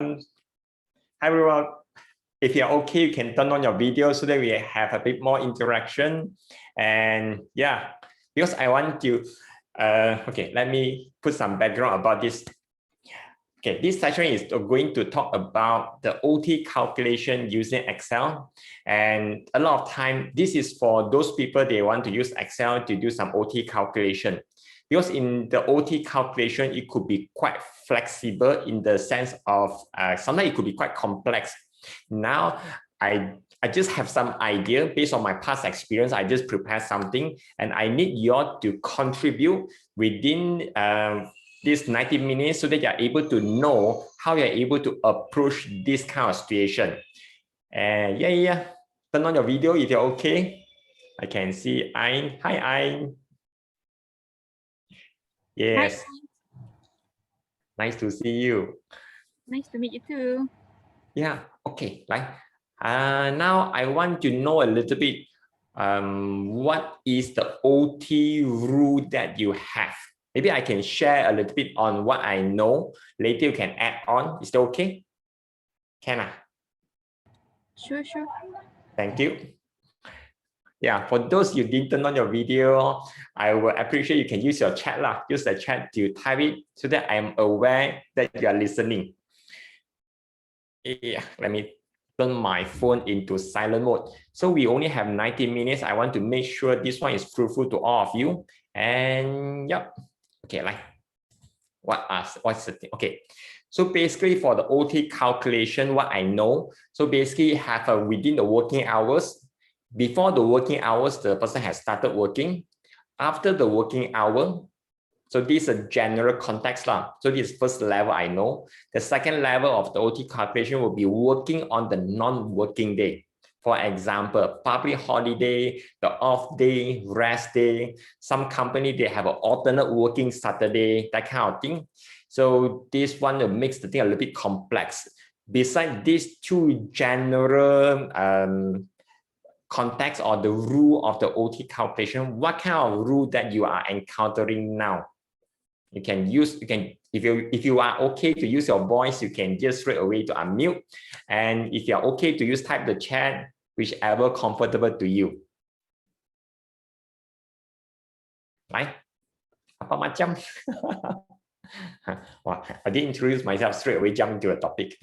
Hi everyone. If you're okay, you can turn on your video so that we have a bit more interaction. And yeah, because I want to, okay, let me put some background about this. Okay, this session is going to talk about the OT calculation using Excel. And a lot of time, this is for those people, they want to use Excel to do some OT calculation. Because in the OT calculation, it could be quite flexible in the sense of sometimes it could be quite complex. Now, I just have some idea based on my past experience. I just prepared something and I need you all to contribute within this 90 minutes so that you're able to know how you're able to approach this kind of situation. And yeah. Turn on your video if you're okay. I can see Ayn. Hi, Ayn. Yes. Hi. Nice to see you. Nice to meet you too. Yeah, okay. Now I want to know a little bit what is the OT rule that you have? Maybe I can share a little bit on what I know. Later you can add on. Is that okay? Can I? Sure. Thank you. Yeah, for those you didn't turn on your video, I will appreciate you can use your chat lah. Use the chat to type it so that I am aware that you are listening. Yeah, let me turn my phone into silent mode. So we only have 90 minutes. I want to make sure this one is fruitful to all of you. And yep, okay, what's the thing? Okay, so basically for the OT calculation, what I know, so basically have within the working hours. Before the working hours, the person has started working. After the working hour, so this is a general context lah. So this is first level I know. The second level of the OT calculation will be working on the non-working day. For example, public holiday, the off day, rest day. Some company, they have an alternate working Saturday, that kind of thing. So this one makes the thing a little bit complex. Besides these two general context or the rule of the OT calculation, what kind of rule that you are encountering now? You can use, if you are okay to use your voice, you can just straight away to unmute. And if you're okay to use type the chat, whichever comfortable to you. Right? Apa macam? Well, I didn't introduce myself, straight away jump into a topic.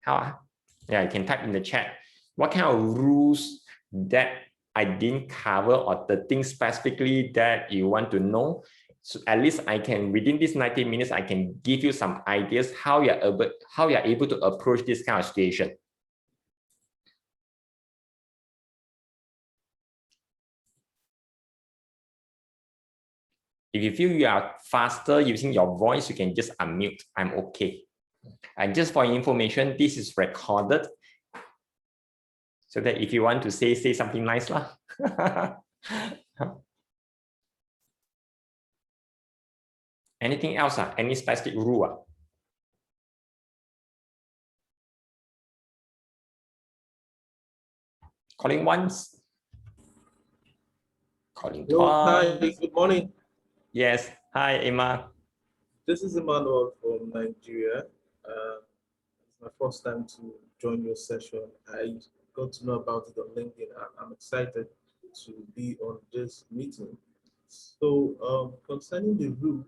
How? Yeah, you can type in the chat. What kind of rules that I didn't cover or the things specifically that you want to know? So at least I can, within these 90 minutes, I can give you some ideas how you're able to approach this kind of situation. If you feel you are faster using your voice, you can just unmute. I'm okay. And just for information, this is recorded. So that if you want to say something nice lah. Anything else? Any specific rule? Calling once. Calling twice. Hi, good morning. Yes. Hi, Emma. This is Emmanuel from Nigeria. It's my first time to join your session. I got to know about it on LinkedIn and I'm excited to be on this meeting. So concerning the rule,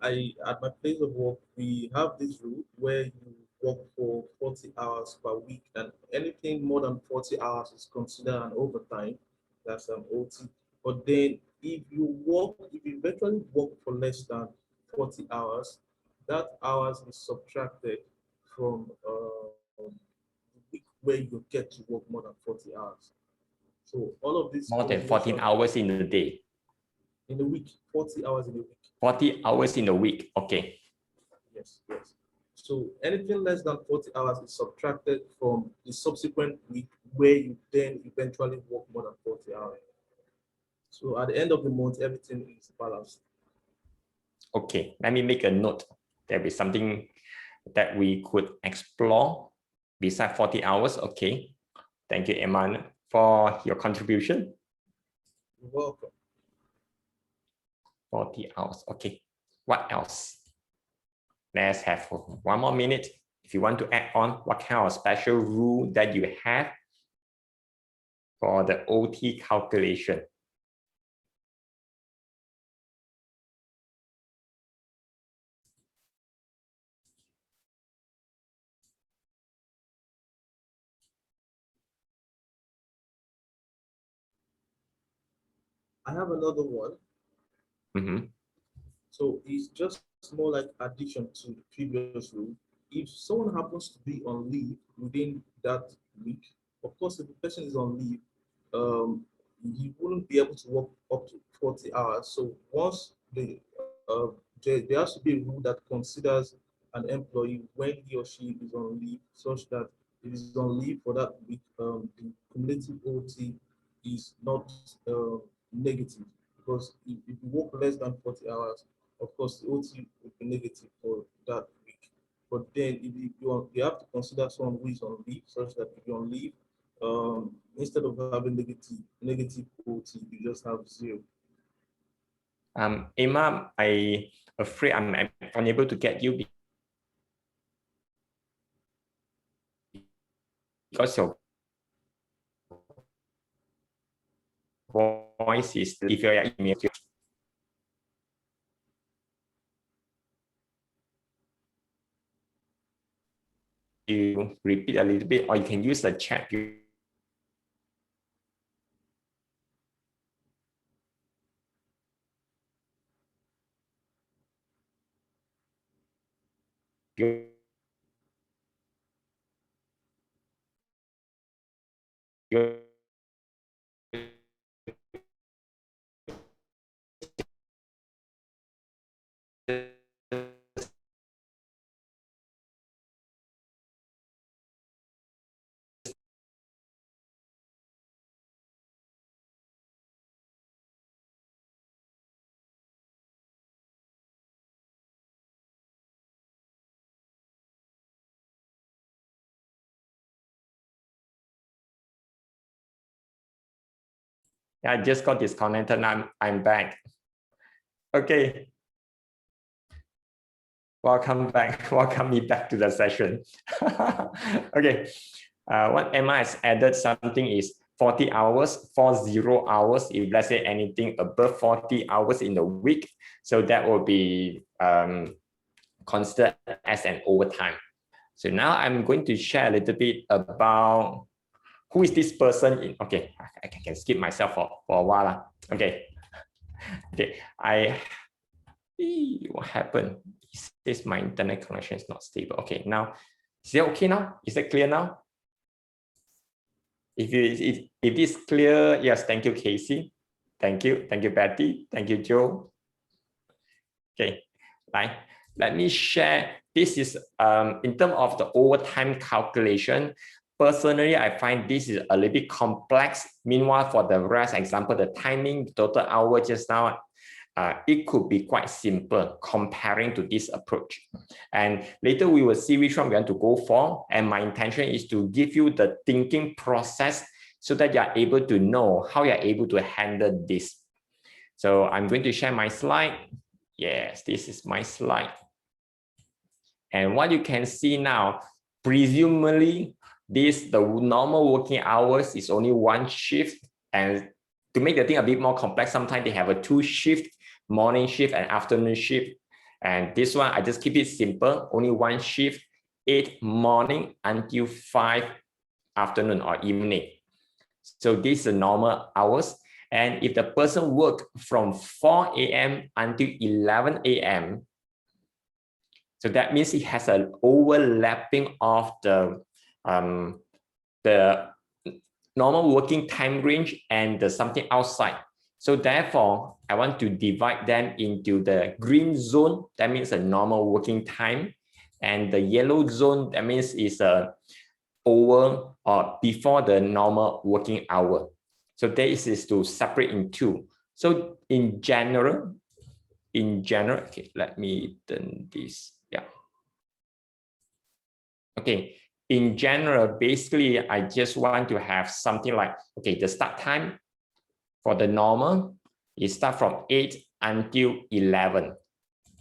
at my place of work, we have this rule where you work for 40 hours per week and anything more than 40 hours is considered an overtime. That's an OT. But then if you eventually work for less than 40 hours, that hours is subtracted from the week where you get to work more than 40 hours. So all of this— More than 14 hours in a day. In a week, 40 hours in a week. 40 hours in a week, okay. Yes. So anything less than 40 hours is subtracted from the subsequent week where you then eventually work more than 40 hours. So at the end of the month, everything is balanced. Okay, let me make a note. There is something that we could explore besides 40 hours. Okay. Thank you, Eman, for your contribution. You're welcome. 40 hours. Okay. What else? let's have 1 more minute. If you want to add on what kind of special rule that you have for the OT calculation. I have another one. Mm-hmm. So it's just more like addition to the previous rule. If someone happens to be on leave within that week, of course, if the person is on leave, he wouldn't be able to work up to 40 hours. So once there has to be a rule that considers an employee when he or she is on leave, such that if he's on leave for that week, the cumulative OT is not negative. Because if you work less than 40 hours, of course, the OT will be negative for that week. But then if you have to consider someone who is on leave, such that if you're on leave, instead of having negative OT, you just have 0. Emma, I'm afraid I'm unable to get you because your voice is, if you're email, you repeat a little bit, or you can use the chat. I just got disconnected and I'm back. Okay. Welcome back. Welcome me back to the session. Okay. What Emma has added something is 40 hours, 40 hours, if let's say anything above 40 hours in the week. So that will be considered as an overtime. So now I'm going to share a little bit about who is this person. Okay, I can skip myself for a while. Okay. Okay, what happened? It says my internet connection is not stable. Okay, now, is it okay now? Is it clear now? If it is clear, yes, thank you, Casey. Thank you, Betty. Thank you, Joe. Okay, right. Let me share. This is in terms of the overtime calculation. Personally, I find this is a little bit complex. Meanwhile, for the rest, example, the timing, total hour just now, it could be quite simple comparing to this approach. And later we will see which one we want to go for. And my intention is to give you the thinking process so that you are able to know how you are able to handle this. So I'm going to share my slide. Yes, this is my slide. And what you can see now, presumably, the normal working hours is only 1 shift. And to make the thing a bit more complex, sometimes they have a 2 shift, morning shift and afternoon shift. And this one, I just keep it simple, only 1 shift, 8 morning until 5 afternoon or evening. So these are normal hours. And if the person work from 4 a.m. until 11 a.m., so that means it has an overlapping of the normal working time range and the something outside. So therefore, I want to divide them into the green zone, that means a normal working time, and the yellow zone, that means is over or before the normal working hour. So this is to separate in 2. So in general, okay, let me turn this. Yeah. Okay. In general, basically, I just want to have something like, okay, the start time for the normal is start from 8 until 11.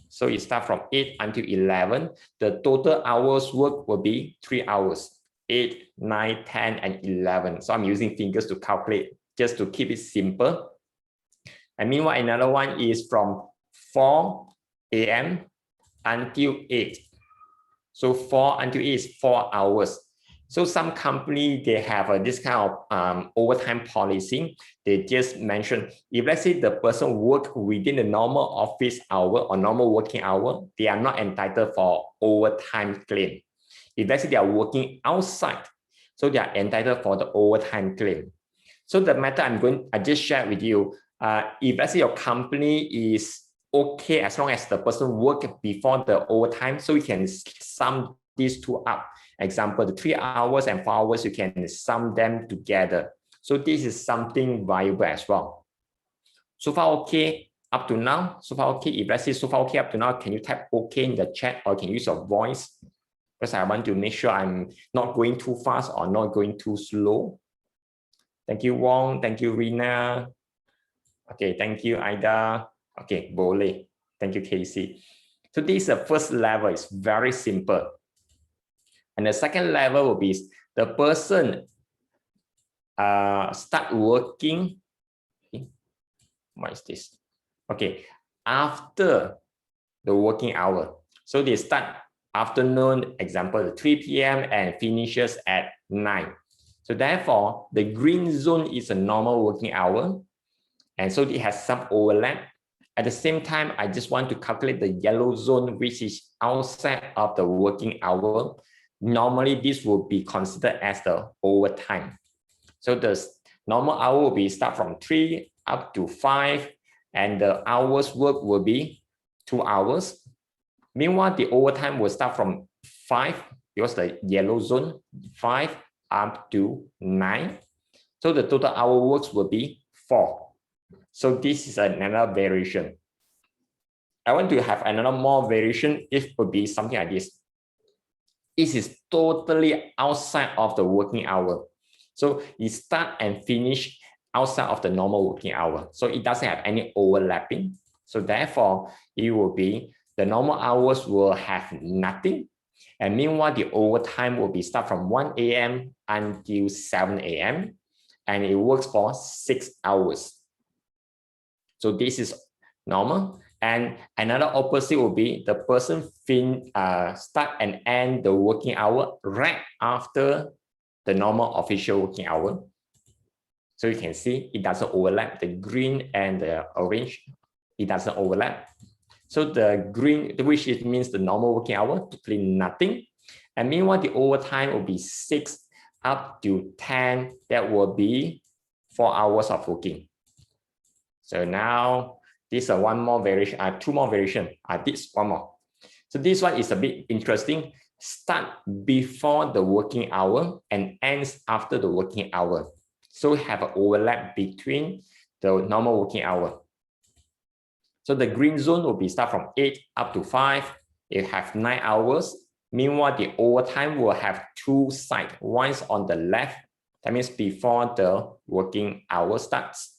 So it starts from 8 until 11. The total hours work will be 3 hours, 8, 9, 10, and 11. So I'm using fingers to calculate just to keep it simple. And meanwhile, another one is from 4 a.m. until 8. So 4 until 8 is 4 hours. So some company, they have this kind of overtime policy. They just mention, if let's say the person work within the normal office hour or normal working hour, they are not entitled for overtime claim. If let's say they are working outside, so they are entitled for the overtime claim. So the method I just shared with you, if let's say your company is okay as long as the person work before the overtime, so you can sum these two up. Example, the 3 hours and 4 hours, you can sum them together. So this is something viable as well. So far okay up to now? So far okay? If let's say so far okay up to now, can you type okay in the chat or can you use your voice? Because I want to make sure I'm not going too fast or not going too slow. Thank you, Wong. Thank you, Rina. Okay, thank you, Ida. Okay, Bole. Thank you, Casey. So this is the first level. It's very simple. And the second level will be the person start working. What is this? Okay, after the working hour. So they start afternoon, example, 3 p.m. and finishes at 9. So therefore, the green zone is a normal working hour. And so it has some overlap. At the same time, I just want to calculate the yellow zone, which is outside of the working hour. Normally, this will be considered as the overtime. So the normal hour will be start from 3 up to 5, and the hours work will be 2 hours. Meanwhile, the overtime will start from 5, because the yellow zone, 5 up to 9. So the total hour works will be 4. So this is another variation. I want to have another more variation. It would be something like this. This is totally outside of the working hour. So it start and finish outside of the normal working hour. So it doesn't have any overlapping. So therefore, it will be the normal hours will have nothing. And meanwhile, the overtime will be start from 1 a.m. until 7 a.m. And it works for 6 hours. So this is normal. And another opposite will be the person start and end the working hour right after the normal official working hour. So you can see it doesn't overlap. The green and the orange, it doesn't overlap. So the green, which it means the normal working hour, totally nothing. And meanwhile, the overtime will be 6 up to 10. That will be 4 hours of working. So now this is one more variation, 2 more variation. This one more. So this one is a bit interesting. Start before the working hour and ends after the working hour. So we have an overlap between the normal working hour. So the green zone will be start from 8 up to 5. It have 9 hours. Meanwhile, the overtime will have 2 sides. One is on the left. That means before the working hour starts.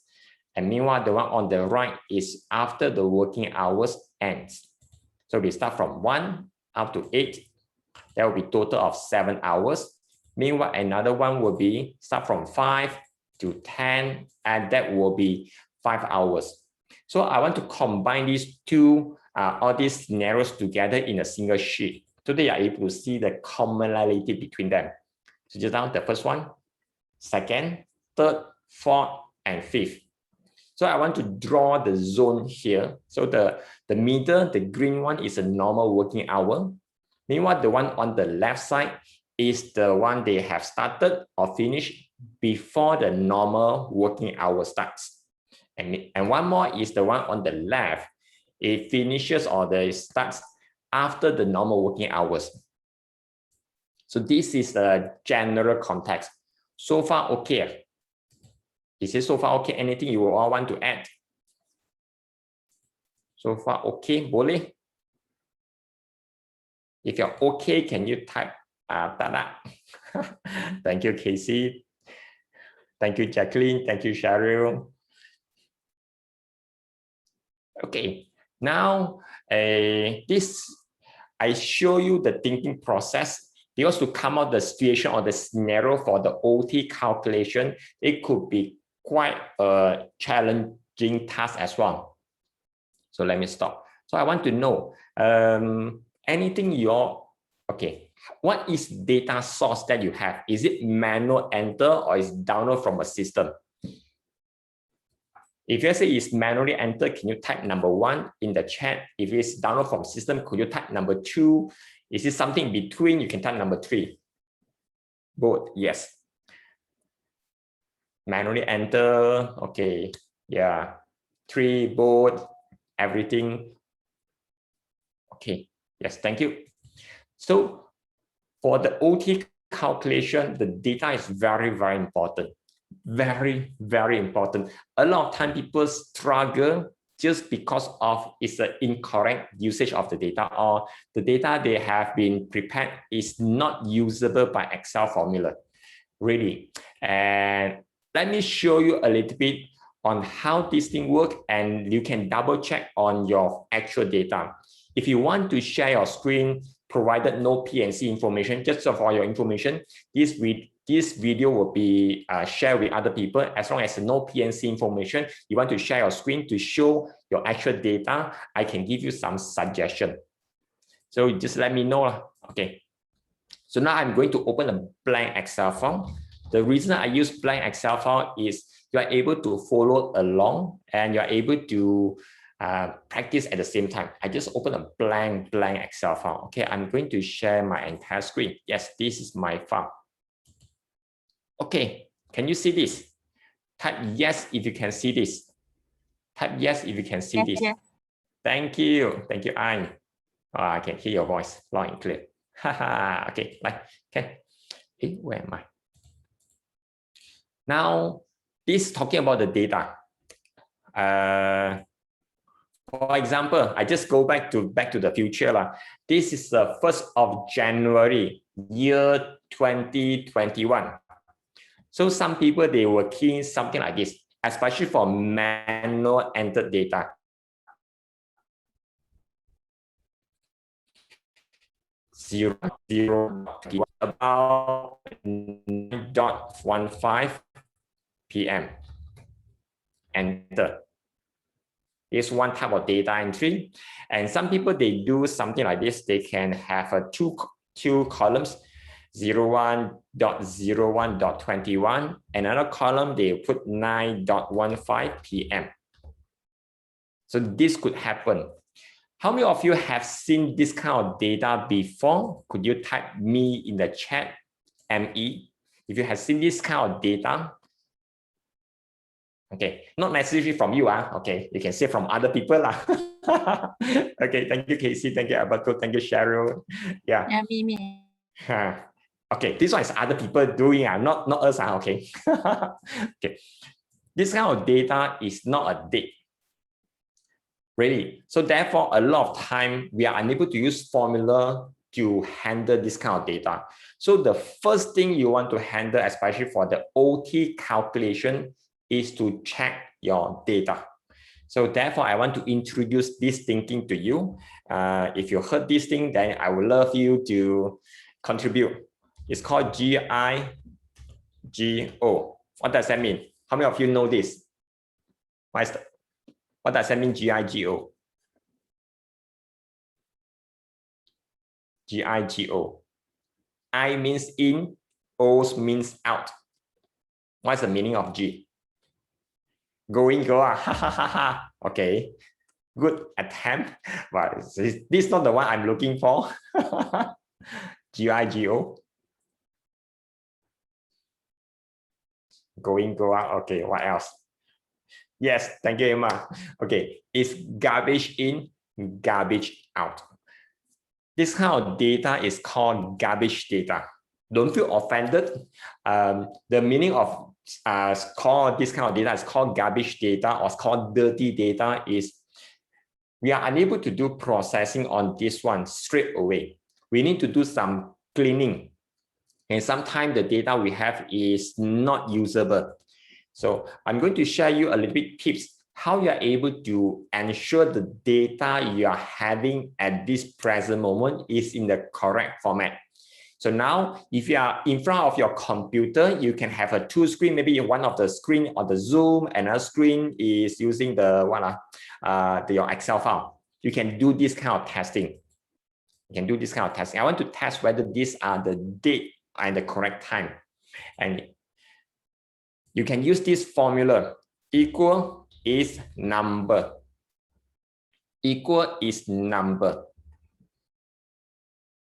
And meanwhile, the one on the right is after the working hours ends. So we start from 1 up to 8. That will be total of 7 hours. Meanwhile, another one will be start from 5 to 10, and that will be 5 hours. So I want to combine these two, all these scenarios together in a single sheet. So they are able to see the commonality between them. So just now, the first one, second, third, fourth, and fifth. So I want to draw the zone here. So the middle, the green one is a normal working hour. Meanwhile, the one on the left side is the one they have started or finished before the normal working hour starts. And one more is the one on the left. It finishes or it starts after the normal working hours. So this is the general context. So far, okay. Is it so far okay? Anything you all want to add? So far okay, boleh? If you're okay, can you type tada? Thank you, Casey. Thank you, Jacqueline. Thank you, Cheryl. Okay, Now, I show you the thinking process because to come out the situation or the scenario for the OT calculation, it could be quite a challenging task as well. So let me stop. So I want to know what is data source that you have? Is it manual enter or is download from a system? If you say it's manually entered, can you type number 1 in the chat? If it's download from system, could you type number 2? Is it something between? You can type number 3. Both, yes. Manually enter, okay, yeah. 3, both, everything. Okay, yes, thank you. So for the OT calculation, the data is very, very important. Very, very important. A lot of time people struggle just because of it's an incorrect usage of the data, or the data they have been prepared is not usable by Excel formula, really. And let me show you a little bit on how this thing works, and you can double check on your actual data. If you want to share your screen, provided no PNC information, just for your information, this video will be shared with other people. As long as no PNC information, you want to share your screen to show your actual data, I can give you some suggestion. So just let me know. Okay. So now I'm going to open a blank Excel file. The reason I use blank Excel file is you are able to follow along and you are able to practice at the same time. I just open a blank Excel file. Okay, I'm going to share my entire screen. Yes, this is my file. Okay, can you see this? Type yes if you can see this. Type yes if you can see this. Yes. Thank you, Anne. Oh, I can hear your voice loud and clear. Okay, okay. Hey, where am I? Now, this is talking about the data. For example, I just go back to the future. This is the 1st of January, year 2021. So some people, they were keying something like this, especially for manual entered data. About 9:15 p.m. Enter. Is one type of data entry, and some people, they do something like this. They can have two columns, 01.01.21, another column they put 9:15 p.m. So this could happen. How many of you have seen this kind of data before? Could you type me in the chat, ME, if you have seen this kind of data? Okay, not necessarily from you. Okay, you can say from other people. Okay, thank you, Casey. Thank you, Alberto. Thank you, Cheryl. Yeah. Yeah, me. Okay, this one is other people doing, not us. Okay. Okay, this kind of data is not a date. Really. So therefore, a lot of time we are unable to use formula to handle this kind of data. So the first thing you want to handle, especially for the OT calculation, is to check your data. So therefore, I want to introduce this thinking to you. If you heard this thing, then I would love you to contribute. It's called GIGO. What does that mean? How many of you know this? What does that mean, GIGO? GIGO. I means in, O means out. What's the meaning of G? Go in, go out. Okay, good attempt, but this is not the one I'm looking for. GIGO. Go in, go out. Okay, what else? Yes, thank you, Emma. Okay, it's garbage in, garbage out. This kind of data is called garbage data. Don't feel offended. The meaning of call this kind of data is called garbage data, or it's called dirty data, is we are unable to do processing on this one straight away. We need to do some cleaning, and sometimes the data we have is not usable. So I'm going to share you a little bit tips how you are able to ensure the data you are having at this present moment is in the correct format. So now, if you are in front of your computer, you can have a two screen, maybe one of the screen on the Zoom, another screen is using the your Excel file. You can do this kind of testing. You can do this kind of testing. I want to test whether these are the date and the correct time. And you can use this formula. Equal is number. Equal is number.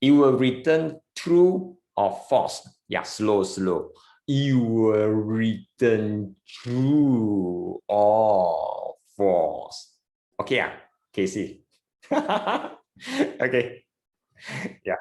It will return true or false. Yeah, slow. It will return true or false. Okay, Casey. Okay. Yeah.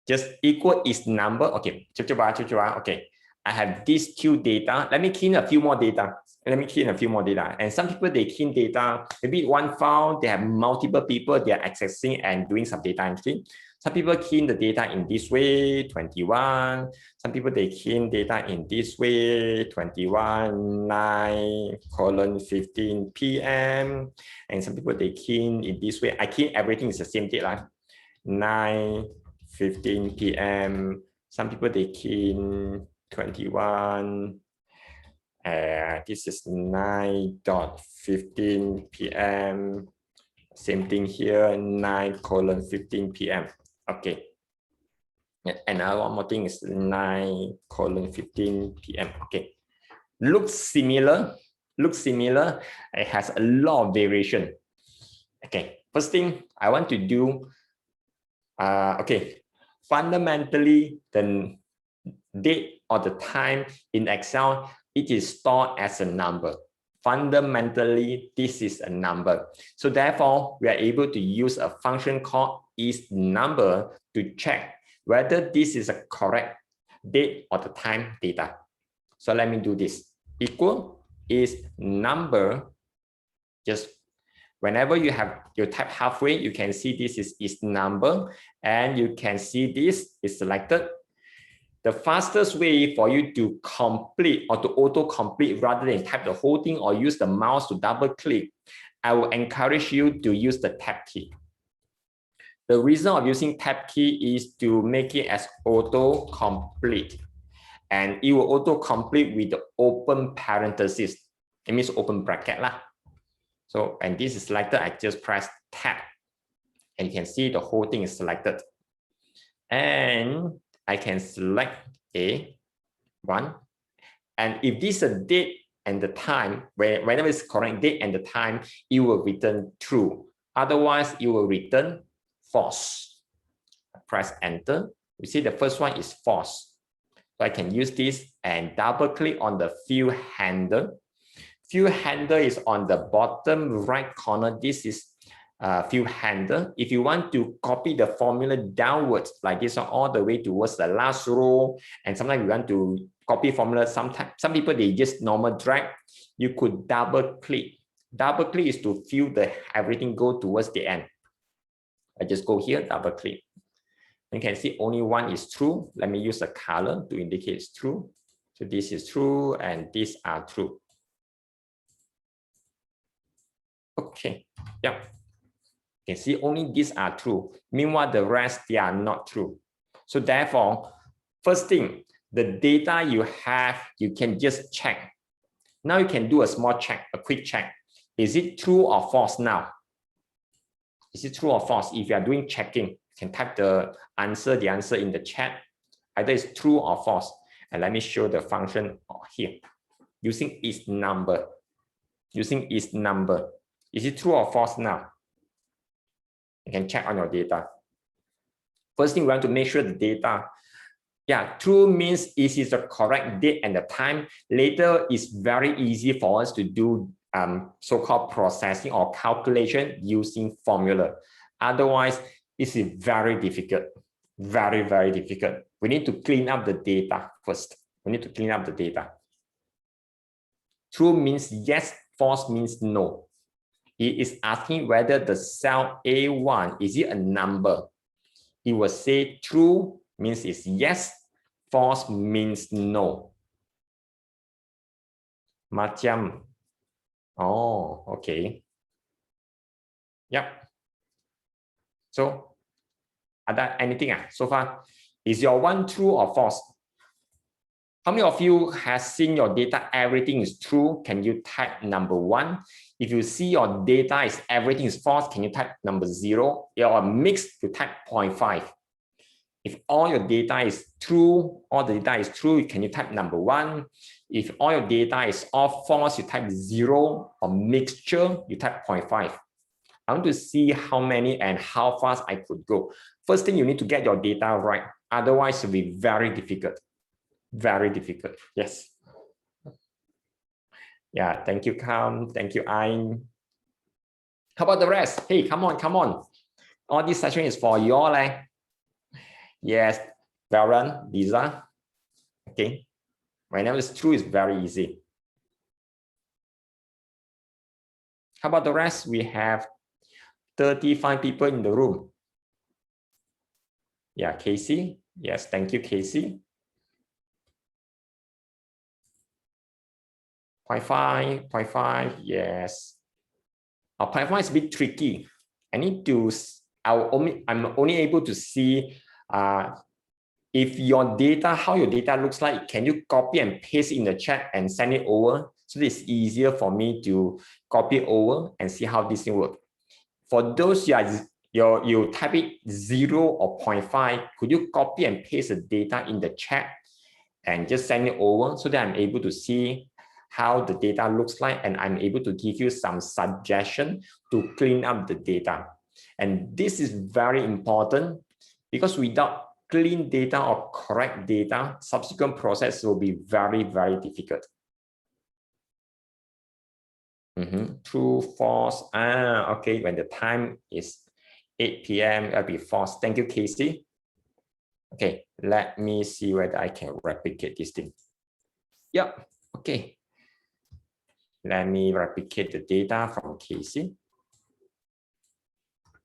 Just equal is number. Okay. Okay. I have these two data. Let me key in a few more data. And some people, they key in data, maybe one file, they have multiple people, they are accessing and doing some data entry. Some people key in the data in this way, 21. Some people, they key in data in this way, 21/9:15 p.m. And some people, they key in this way. I key in everything is the same date, like 9:15 p.m. Some people, they key in 21. This is 9:15 p.m. Same thing here, 9:15 p.m. Okay. And now one more thing is 9:15 p.m. Okay. Looks similar. It has a lot of variation. Okay. First thing I want to do, okay. Fundamentally, the date or the time in Excel, it is stored as a number. Fundamentally, this is a number. So therefore, we are able to use a function called isNumber to check whether this is a correct date or the time data. So let me do this. Equal isNumber. Just whenever you type halfway, you can see this is isNumber, and you can see this is selected. The fastest way for you to complete or to auto-complete rather than type the whole thing or use the mouse to double-click, I will encourage you to use the tab key. The reason of using tab key is to make it as auto-complete. And it will auto-complete with the open parenthesis. It means open bracket lah. So, and this is selected, I just press tab. And you can see the whole thing is selected. And I can select A1. And if this is a date and the time, whenever it's correct date and the time, it will return true. Otherwise, it will return false. Press enter. You see the first one is false. So I can use this and double click on the field handle. Field handle is on the bottom right corner. This is field handle. If you want to copy the formula downwards like this all the way towards the last row, and sometimes you want to copy formula, some people they just normal drag, you could double click. Double click is to feel everything go towards the end. I just go here, double click. You can see only one is true. Let me use a color to indicate it's true. So this is true and these are true. Okay, yeah. You can see only these are true. Meanwhile, the rest, they are not true. So therefore, first thing, the data you have, you can just check. Now you can do a small check, a quick check. Is it true or false now? Is it true or false? If you are doing checking, you can type the answer in the chat. Either it's true or false. And let me show the function here. Using isNumber. Using isNumber. Is it true or false now? You can check on your data. First thing, we want to make sure the data. Yeah, true means it is the correct date and the time. Later, it's very easy for us to do so-called processing or calculation using formula. Otherwise, it's very difficult. Very, very difficult. We need to clean up the data first. We need to clean up the data. True means yes, false means no. It is asking whether the cell A1, is it a number? It will say true means it's yes, false means no. Macam Oh, okay. Yep. So, are there anything so far? Is your one true or false? How many of you has seen your data everything is true? Can you type number 1? If you see your data is everything is false, can you type number 0? Or mixed, you type 0.5. If all your data is true, can you type number 1? If all your data is all false, you type 0, or mixture, you type 0.5. I want to see how many and how fast I could go. First thing, you need to get your data right. Otherwise, it will be very difficult. Very difficult. Yes. Yeah, thank you, Kam. Thank you, Ayn. How about the rest? Hey, come on, come on. All this session is for you all. Yes, Baron, Lisa. Okay. Whenever it's true, it's very easy. How about the rest? We have 35 people in the room. Yeah, Casey. Yes, thank you, Casey. 0.5, 0.5, yes. 0.5 is a bit tricky. I need to, I'm only able to see if your data, how your data looks like. Can you copy and paste in the chat and send it over? So it's easier for me to copy over and see how this thing works. For those you type it 0 or 0.5, could you copy and paste the data in the chat and just send it over so that I'm able to see how the data looks like, and I'm able to give you some suggestion to clean up the data. And this is very important because without clean data or correct data, subsequent process will be very, very difficult. True, false. Okay, when the time is 8 p.m., it'll be false. Thank you, Casey. Okay, let me see whether I can replicate this thing. Yep, okay. Let me replicate the data from Casey.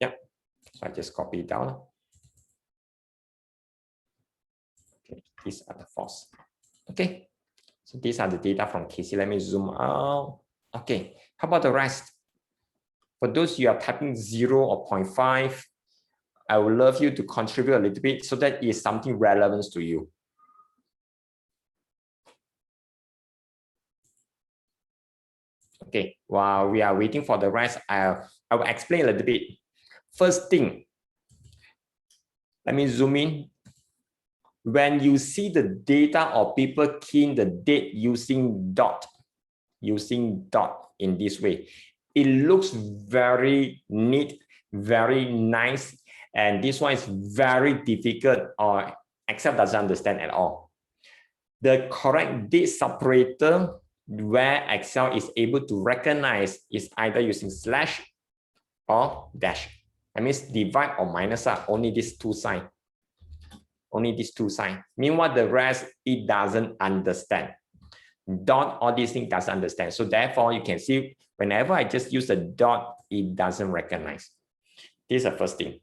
Yep, so I just copy it down. Okay, these are the false. Okay, so these are the data from Casey. Let me zoom out. Okay, how about the rest? For those you are typing 0 or 0.5, I would love you to contribute a little bit so that it is something relevant to you. Okay, while we are waiting for the rest, I will explain a little bit. First thing, let me zoom in. When you see the data or people key in the date using dot in this way, it looks very neat, very nice, and this one is very difficult or Excel doesn't understand at all. The correct date separator where Excel is able to recognize is either using slash or dash. That means divide or minus are only these two signs. Only these two signs. Meanwhile, the rest, it doesn't understand. Dot, all these things doesn't understand. So therefore, you can see whenever I just use a dot, it doesn't recognize. This is the first thing.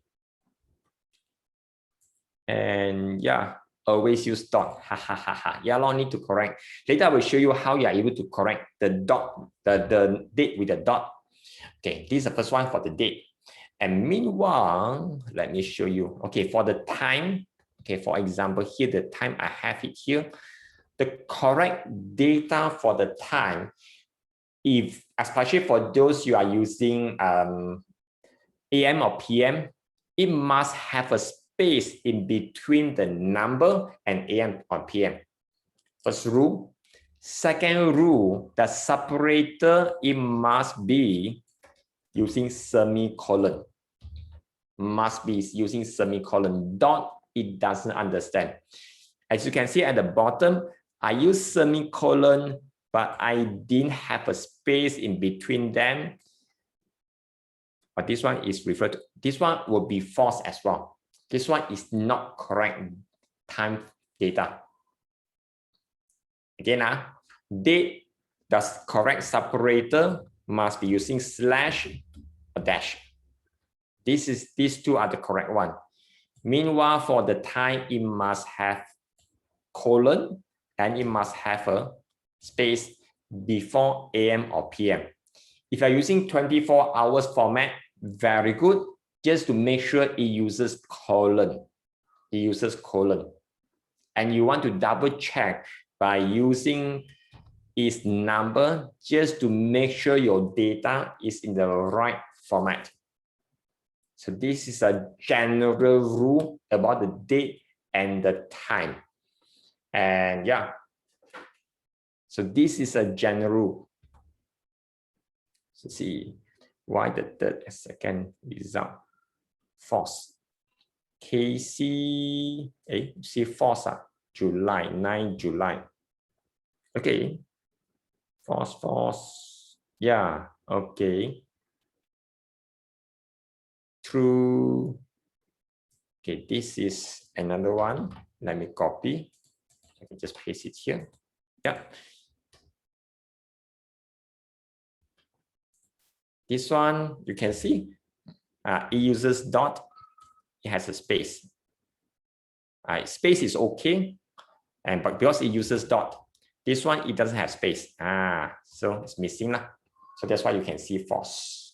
And yeah, always use dot. Ha ha ha ha. Yeah, I need to correct. Later, I will show you how you are able to correct the dot, the date with the dot. Okay, this is the first one for the date. And meanwhile, let me show you. Okay, for the time. Okay, for example, here the time I have it here. The correct data for the time, if especially for those you are using AM or PM, it must have a space in between the number and AM or PM. First rule. Second rule, the separator, it must be using semicolon. Must be using semicolon. Dot, it doesn't understand. As you can see at the bottom, I use semicolon, but I didn't have a space in between them. But this one is referred to, this one will be false as well. This one is not correct time data. Again, date, the correct separator must be using slash or dash. These two are the correct one. Meanwhile, for the time, it must have colon and it must have a space before AM or PM. If you're using 24 hours format, very good. Just to make sure it uses colon. It uses colon. And you want to double check by using its number just to make sure your data is in the right format. So this is a general rule about the date and the time. And yeah, so this is a general rule. So see why the third and second result false. KC, see false, July, 9 July. Okay, false, false. Yeah, okay. True. Okay, this is another one. Let me copy. I can just paste it here. Yeah. This one, you can see it uses dot. It has a space. Space is okay, but because it uses dot, this one it doesn't have space. So it's missing lah. So that's why you can see false.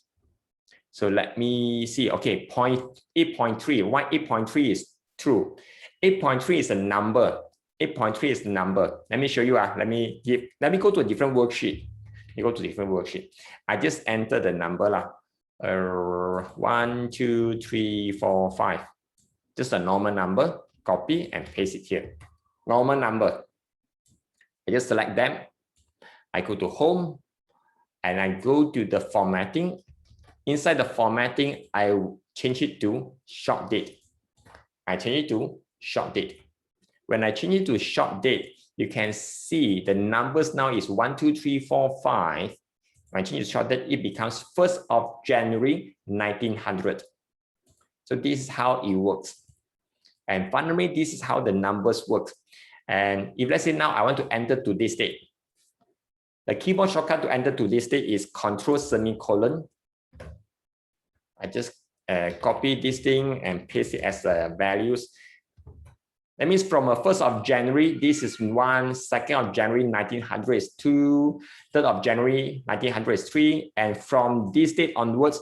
So let me see. Okay, 8.3. Why 8.3 is true? 8.3 is a number. 8.3 is the number. Let me show you. Let me go to a different worksheet. You go to different worksheet. I just enter the number lah. 1, 2, 3, 4, 5. Just a normal number. Copy and paste it here. Normal number. I just select them. I go to home and I go to the formatting. Inside the formatting, I change it to short date. I change it to short date. When I change it to short date, you can see the numbers now is 1, 2, 3, 4, 5. When I change it to short date, it becomes 1st of January 1900. So this is how it works. And finally, this is how the numbers work. And if let's say now I want to enter to this date, the keyboard shortcut to enter to this date is Control semicolon. I just copy this thing and paste it as values. That means from 1st of January, this is 1, 2nd of January 1900 is 2, 3rd of January 1900 is 3, and from this date onwards,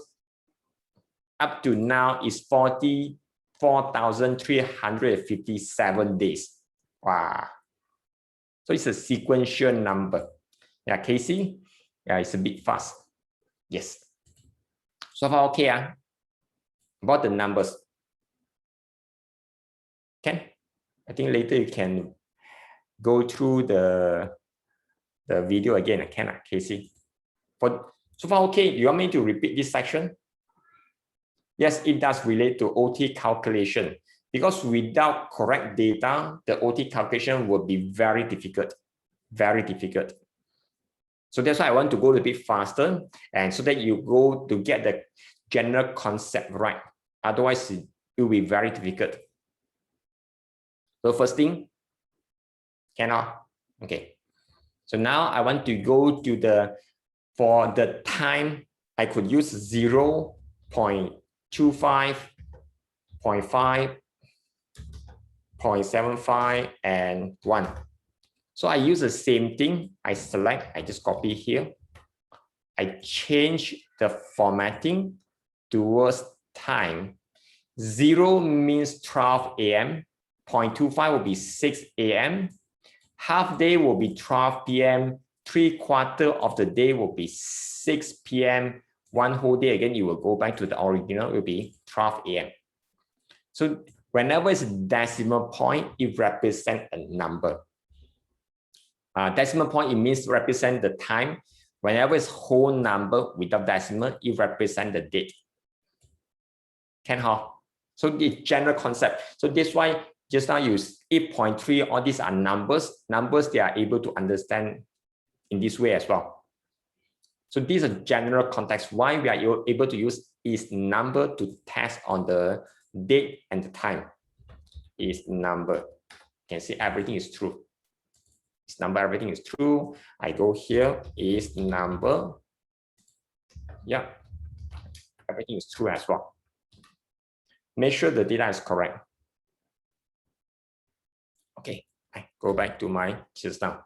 up to now is 44,357 days. Wow. So it's a sequential number. Yeah, Casey? Yeah, it's a bit fast. Yes. So far, okay. About the numbers. Okay. I think later you can go through the video again. I cannot, Casey. So far, okay. You want me to repeat this section? Yes, it does relate to OT calculation, because without correct data, the OT calculation will be very difficult, very difficult. So that's why I want to go a bit faster, and so that you go to get the general concept right. Otherwise, it will be very difficult. So first thing, cannot. Okay. So now I want to go to for the time, I could use 0.25, 0.5, 0.75, and 1. So I use the same thing. I select, I just copy here. I change the formatting towards time. 0 means 12 a.m. 0.25 will be 6 a.m. Half day will be 12 p.m. 3/4 of the day will be 6 p.m. One whole day, again, you will go back to the original, it will be 12 a.m. So whenever it's a decimal point, it represents a number. Decimal point, it means represent the time. Whenever it's whole number without decimal, it represents the date. Can how? So the general concept. So that's why just now use 8.3, all these are numbers. Numbers, they are able to understand in this way as well. So this is a general context. Why we are able to use is number to test on the date and the time. Is number. You can see everything is true. It's number, everything is true. I go here, is number. Yeah, everything is true as well. Make sure the data is correct. Okay, I go back to my system.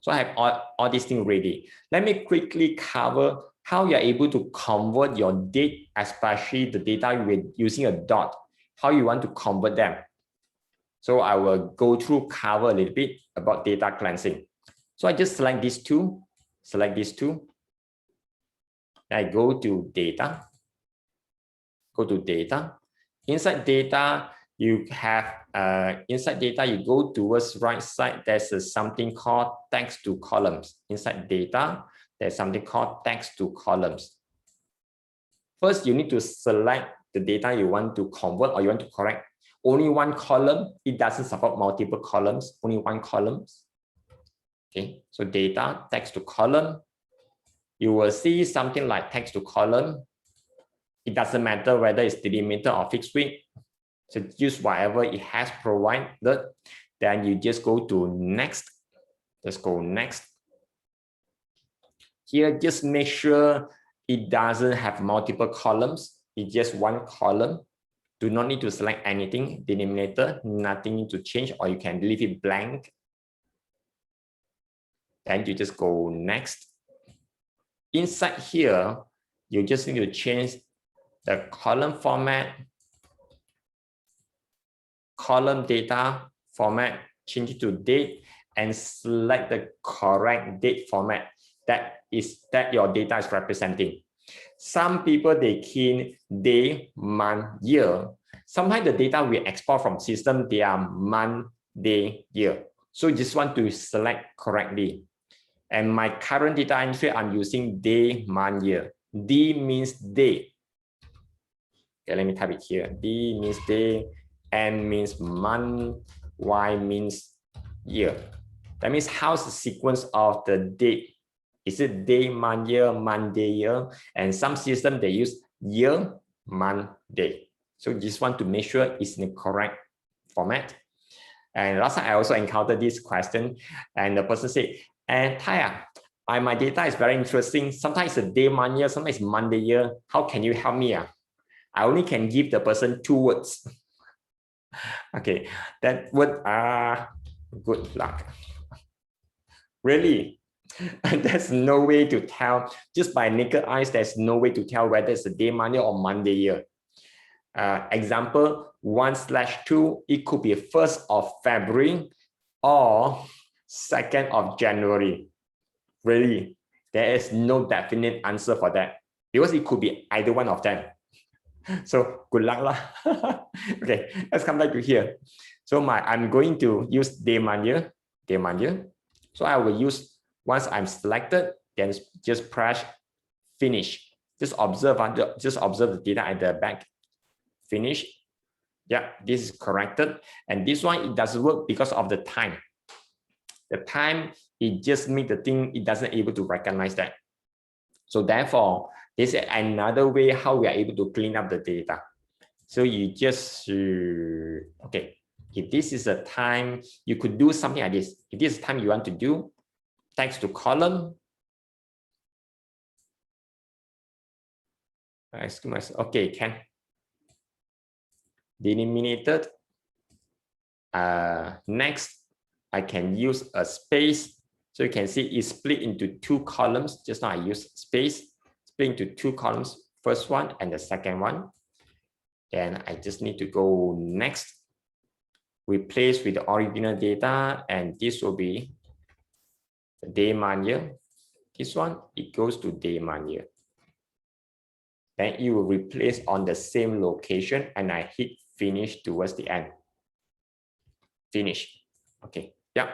So I have all these things ready. Let me quickly cover how you're able to convert your date, especially the data with using a dot, how you want to convert them. So I will go through, cover a little bit about data cleansing. So I just select these two, I go to data, inside data, you have, inside data, you go towards right side, there's something called text to columns. Inside data, there's something called text to columns. First, you need to select the data you want to convert or you want to correct. Only one column, it doesn't support multiple columns, only one column. Okay, so data, text to column. You will see something like text to column. It doesn't matter whether it's delimiter or fixed width. So use whatever it has provided. Then you just go to next. Just go next. Here, just make sure it doesn't have multiple columns. It's just one column. Do not need to select anything. Delimiter, nothing need to change, or you can leave it blank. Then you just go next. Inside here, you just need to change the column format, column data format, change it to date, and select the correct date format that your data is representing. Some people, they key in day, month, year. Sometimes the data we export from system, they are month, day, year. So you just want to select correctly. And my current data entry, I'm using day, month, year. D means day. Okay, let me type it here. D means day, M means month, Y means year. That means how's the sequence of the date? Is it day, month, year, month, day, year? And some system they use year, month, day. So just want to make sure it's in the correct format. And last time I also encountered this question, and the person said, and Taya, my data is very interesting. Sometimes it's a day, month, year, sometimes it's month, day, year. How can you help me? I only can give the person 2 words. Okay, that word are good luck. Really, there's no way to tell. Just by naked eyes, there's no way to tell whether it's a day, month, year, or month, day, year. Example 1/2, it could be 1st of February or 2nd of January. Really, there is no definite answer for that because it could be either one of them. So good luck lah. Okay, let's come back to here. So I'm going to use day, month, year, day, month, year. So I will use, once I'm selected, then just press finish. Just observe the data at the back. Finish. Yeah, this is corrected. And this one, it doesn't work because of the time. The time, it just makes the thing, it doesn't able to recognize that. So therefore, this is another way how we are able to clean up the data. So you just, okay, if this is a time, you could do something like this. If this is time you want to do, text to column. Excuse myself. Okay, can. Delimited. Next, I can use a space. So you can see it's split into 2 columns. Just now I use space, split into 2 columns, first one and the second one. Then I just need to go next, replace with the original data, and this will be the day, month, year. This one, it goes to day, month, year. Then it will replace on the same location, and I hit finish towards the end. Finish. Okay, yeah.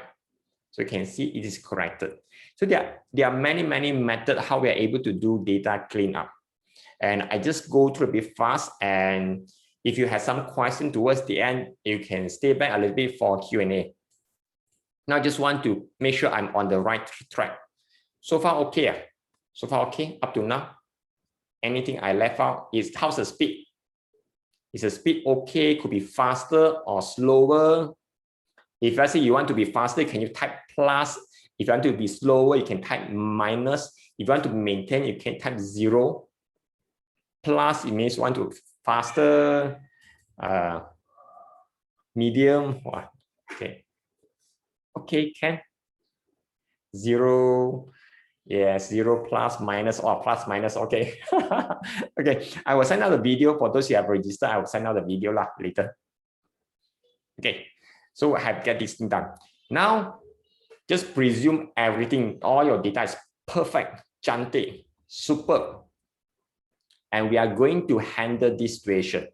So you can see it is corrected. So there are many methods how we are able to do data cleanup. And I just go through a bit fast. And if you have some question towards the end, you can stay back a little bit for Q&A. Now I just want to make sure I'm on the right track. So far, okay. So far, okay, up to now. Anything I left out is how's the speed? Is the speed okay? Could be faster or slower. If let's say you want to be faster, can you type plus? If you want to be slower, you can type minus. If you want to maintain, you can type 0. Plus, it means you want to faster, medium. Okay. Okay, can. 0. Yeah, 0 plus minus or plus minus. Okay. Okay. I will send out the video for those who have registered. I will send out the video later. Okay. So I have get this thing done. Now, just presume everything, all your data is perfect, cantik, superb. And we are going to handle this situation.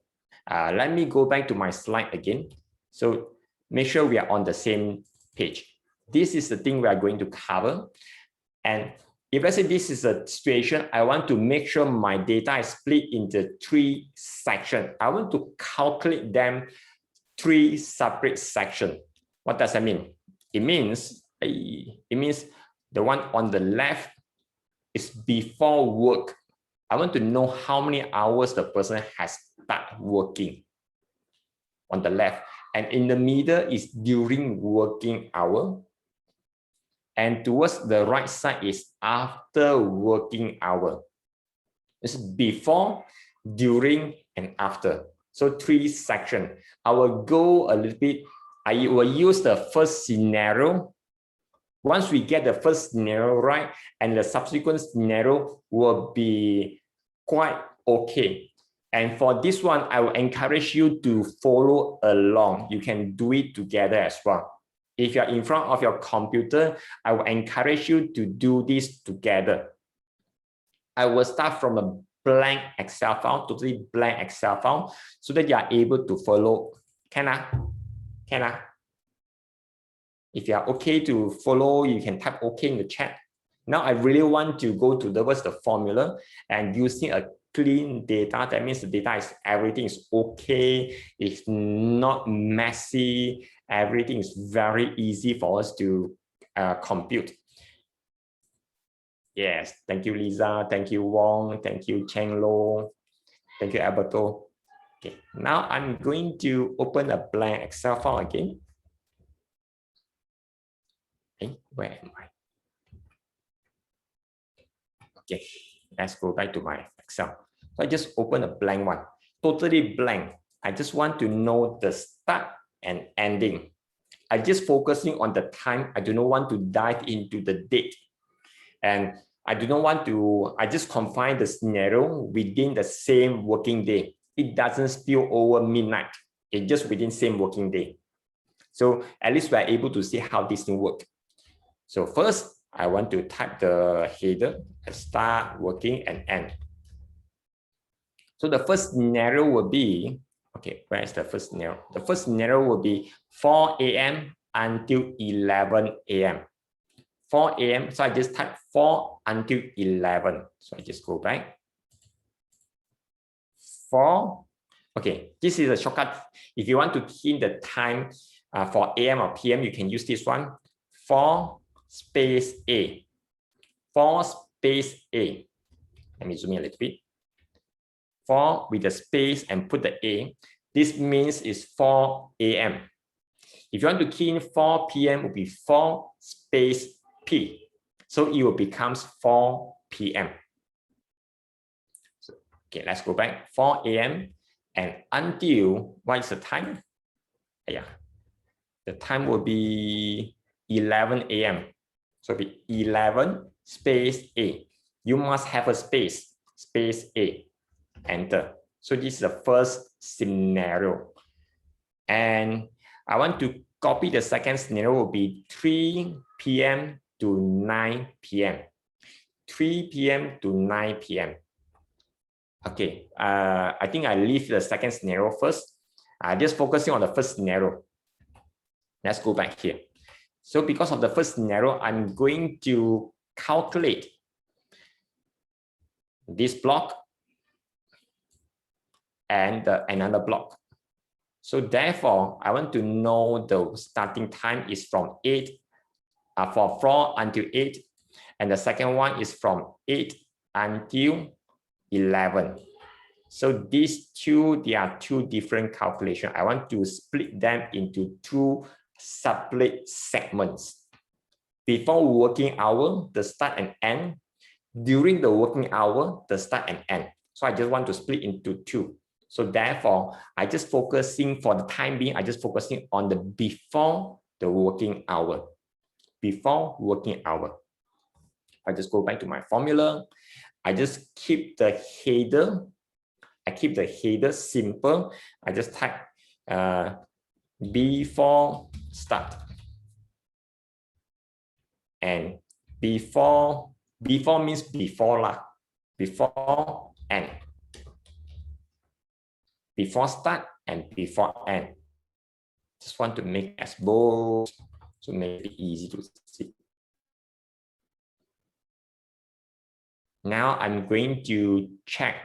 Let me go back to my slide again. So make sure we are on the same page. This is the thing we are going to cover. And if let's say this is a situation, I want to make sure my data is split into 3 sections. I want to calculate them 3 separate sections. What does that mean? It means the one on the left is before work. I want to know how many hours the person has started working on the left. And in the middle is during working hour. And towards the right side is after working hour. It's before, during, and after. So 3 sections. I will go a little bit. I will use the first scenario. Once we get the first scenario right, and the subsequent scenario will be quite okay. And for this one, I will encourage you to follow along. You can do it together as well. If you're in front of your computer, I will encourage you to do this together. I will start from a blank Excel file, totally blank Excel file, so that you are able to follow. Can I? If you are okay to follow, you can type okay in the chat. Now I really want to go to the formula and using a clean data. That means the data is everything is okay. It's not messy. Everything is very easy for us to compute. Yes, thank you, Lisa. Thank you, Wong. Thank you, Cheng Lo. Thank you, Alberto. Okay, now I'm going to open a blank Excel file again. Okay, where am I? Okay, let's go back to my Excel. So I just open a blank one, totally blank. I just want to know the start and ending. I just focusing on the time. I do not want to dive into the date. And I do not want to, I just confine the scenario within the same working day. It doesn't spill over midnight. It's just within same working day. So at least we're able to see how this thing works. So first, I want to type the header, start, working, and end. So the first scenario will be, okay, where is the first scenario? The first scenario will be 4 a.m. until 11 a.m. 4 a.m. So I just type 4 until 11. So I just go back. 4. Okay, this is a shortcut. If you want to key in the time for AM or PM, you can use this one. 4 space A. 4 space A. Let me zoom in a little bit. 4 with the space and put the A. This means it's 4 a.m. If you want to key in 4 p.m., it will be 4 space P. So it will become 4 p.m. So, okay, let's go back. 4 a.m. and until, what is the time? Yeah, the time will be 11 a.m. So it'll be 11 space A. You must have a space A, enter. So this is the first scenario. And I want to copy the second scenario will be 3 p.m. to 9 p.m. 3 p.m. to 9 p.m. Okay, I think I leave the second scenario first. Just focusing on the first scenario. Let's go back here. So because of the first scenario, I'm going to calculate this block and another block. So therefore, I want to know the starting time is from 8 for 4 until 8, and the second one is from 8 until 11. So these two, they are 2 different calculations. I want to split them into 2 separate segments. Before working hour, the start and end. During the working hour, the start and end. So I just want to split into 2. So therefore, I just focusing for the time being, I just focusing on the before the working hour. Before working hour. I just go back to my formula. I just keep the header. I keep the header simple. I just type before start. And before means before lah. Before end. Before start and before end. Just want to make as bold to make it easy to see. Now I'm going to check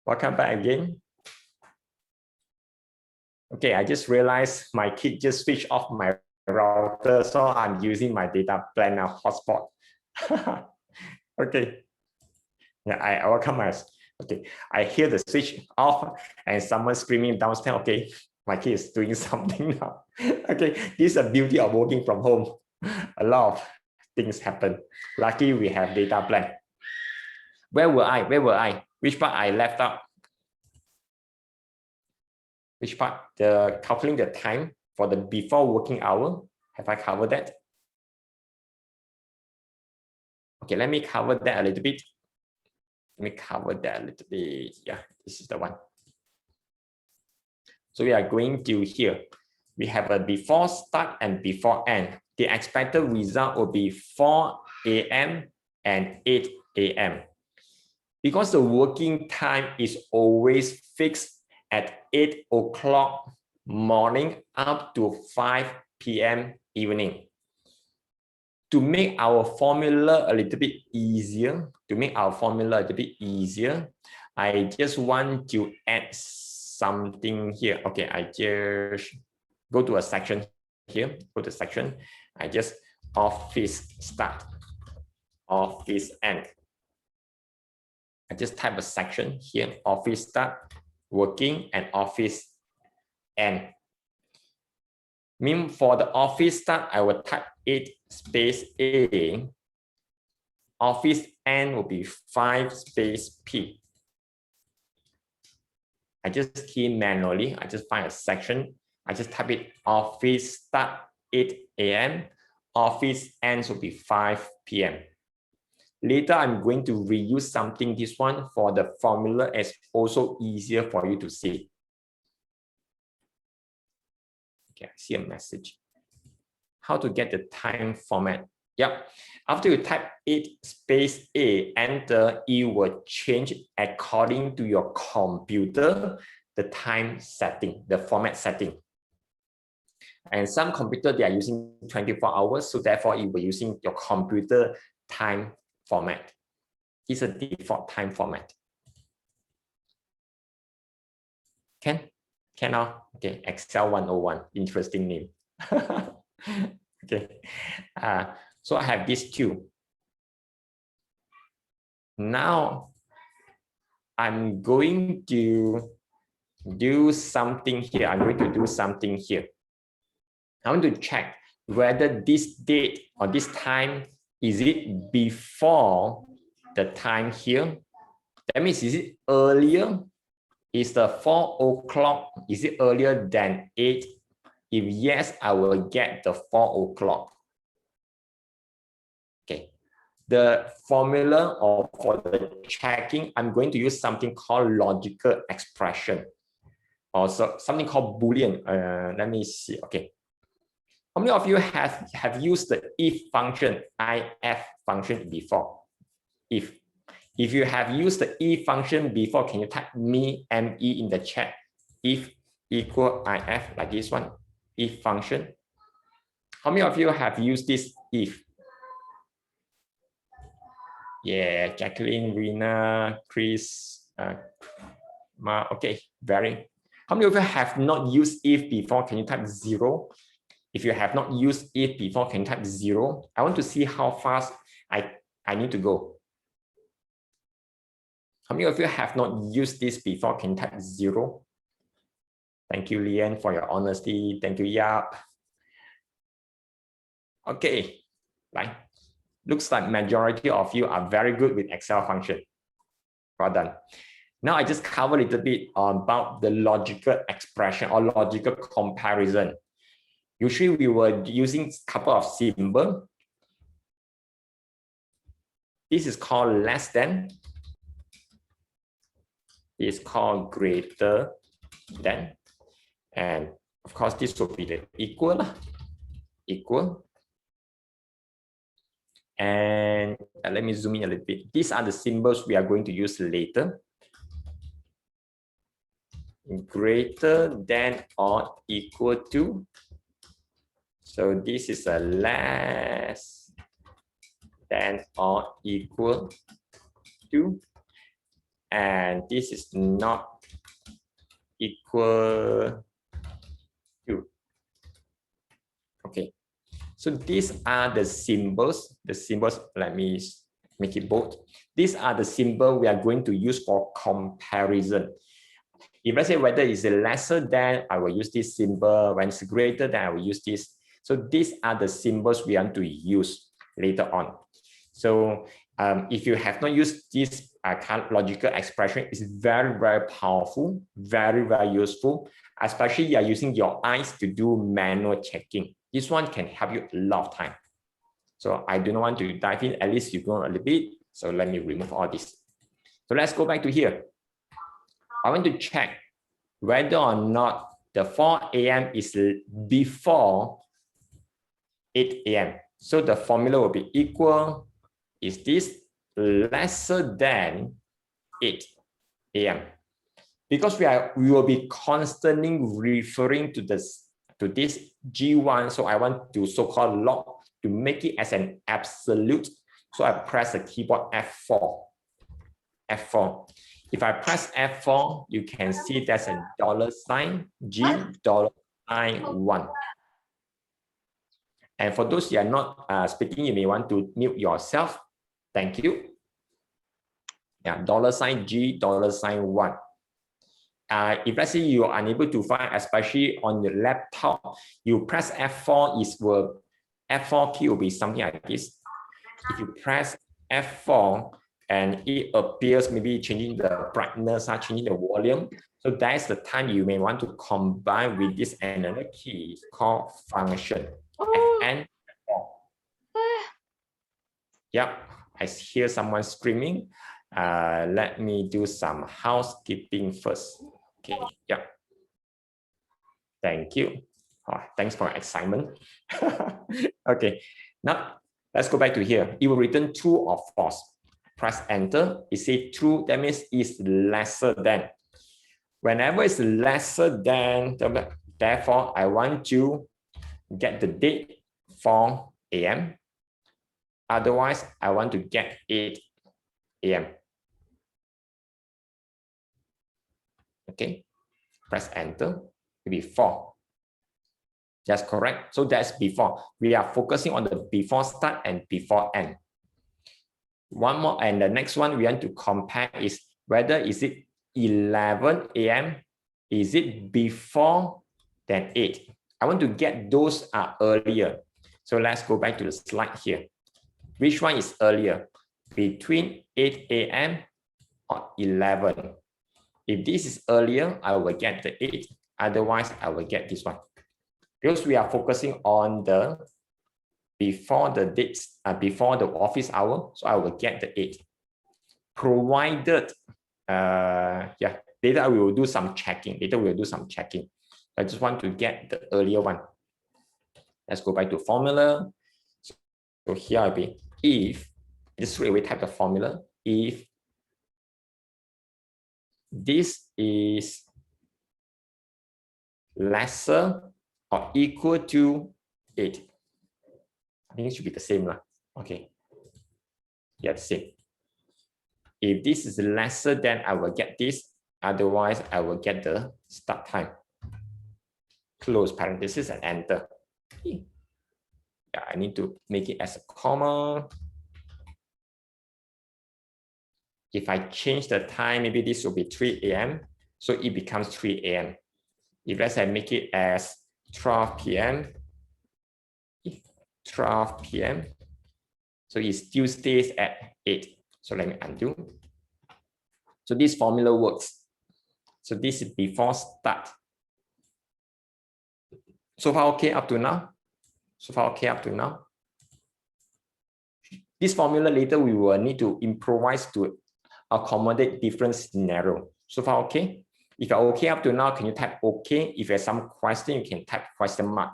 welcome back again. Okay, I just realized my kid just switched off my router, so I'm using my data plan now, hotspot. Okay. Yeah, I welcome us. Okay, I hear the switch off and someone screaming downstairs. Okay, my kid is doing something now. Okay, this is the beauty of working from home. A lot of things happen. Lucky we have data plan. Where were I? Where were I? Which part I left out? Which part? The calculating the time for the before working hour. Have I covered that? Okay, let me cover that a little bit. Let me cover that a little bit. Yeah, this is the one. So we are going to here. We have a before start and before end. The expected result will be 4 a.m. and 8 a.m. Because the working time is always fixed at 8 o'clock morning up to 5 p.m. evening. To make our formula a little bit easier, I just want to add something here. Okay, I just go to a section here, I just office start, office end. I just type a section here, office start, working, and office end. Mean for the office start, I will type 8 space A. Office end will be 5 space P. I just key manually. I just find a section. I just type it office start 8 a.m. Office ends will be 5 p.m. Later, I'm going to reuse something. This one for the formula is also easier for you to see. Okay, I see a message. How to get the time format? Yep. After you type 8 space A, enter, it will change according to your computer, the time setting, the format setting. And some computer, they are using 24 hours. So therefore, it will be using your computer time format. It's a default time format. Can now? Okay, Excel 101, interesting name. Okay, so I have these two. Now I'm going to do something here. I want to check whether this date or this time, is it before the time here? That means, is it earlier Is the 4 o'clock, is it earlier than 8? If yes, I will get the 4 o'clock. Okay. The formula or for the checking, I'm going to use something called logical expression. Also something called Boolean. Let me see. Okay. How many of you have used the if function, if function before? If you have used the if function before, can you type me in the chat? If equal if, like this one, if function. How many of you have used this if? Yeah, Jacqueline, Rina, Chris, okay, very. How many of you have not used if before? Can you type 0? If you have not used if before, can you type 0? I want to see how fast I need to go. How many of you have not used this before? Can you type 0? Thank you, Lian, for your honesty. Thank you, Yap. Okay, right. Looks like majority of you are very good with Excel function. Well done. Now I just cover a little bit about the logical expression or logical comparison. Usually we were using a couple of symbols. This is called less than. This is called greater than. And of course, this will be the equal. Equal. And let me zoom in a little bit. These are the symbols we are going to use later. Greater than or equal to. So this is a less than or equal to. And this is not equal to. Okay. So these are the symbols. The symbols, let me make it bold. These are the symbols we are going to use for comparison. If I say whether it's lesser than, I will use this symbol. When it's greater than, I will use this. So these are the symbols we want to use later on. So if you have not used this logical expression, it's very, very powerful, very, very useful, especially you are using your eyes to do manual checking. This one can help you a lot of time. So I do not want to dive in, at least you go a little bit. So let me remove all this. So let's go back to here. I want to check whether or not the 4 a.m. is before 8 a.m. So the formula will be equal. Is this lesser than 8 a.m.? Because we will be constantly referring to this G1, so I want to so-called log to make it as an absolute. So I press the keyboard F4. F4. If I press F4, you can see there's a $sign G $1. And for those who are not speaking, you may want to mute yourself. Thank you. Yeah, $sign G $1. If let's say you are unable to find, especially on your laptop, you press F4, F4 key will be something like this. If you press F4 and it appears, maybe changing the brightness, changing the volume. So that's the time you may want to combine with this another key called function. Fn. Yep, I hear someone screaming. Let me do some housekeeping first. Okay, yeah. Thank you. Oh, thanks for your excitement. Okay, now let's go back to here. It will return true or false. Press enter. It says true, that means it's lesser than. Whenever it's lesser than, therefore, I want to get the date 4 a.m. Otherwise, I want to get 8 a.m. Okay, press enter, it will be 4. That's correct. So that's before. We are focusing on the before start and before end. One more, and the next one we want to compare is whether is it 11 a.m. Is it before than 8? I want to get those earlier. So let's go back to the slide here. Which one is earlier? Between 8 a.m. or 11? If this is earlier, I will get the 8. Otherwise, I will get this one. Because we are focusing on the before the dates, before the office hour, so I will get the 8. Provided, later we will do some checking. I just want to get the earlier one. Let's go back to formula. So here will be if, just straight away type the formula, if this is lesser or equal to 8. I think it should be the same. Okay. Yeah, the same. If this is lesser, then I will get this. Otherwise, I will get the start time. Close parenthesis and enter. Yeah, I need to make it as a comma. If I change the time, maybe this will be 3 a.m. So it becomes 3 a.m. If let's say I make it as 12 p.m. 12 p.m. So it still stays at 8. So let me undo. So this formula works. So this is before start. So far okay up to now? So far okay up to now? This formula later we will need to improvise to accommodate different scenario. So far okay? If you're okay up to now, can you type okay? If you have some question, you can type question mark.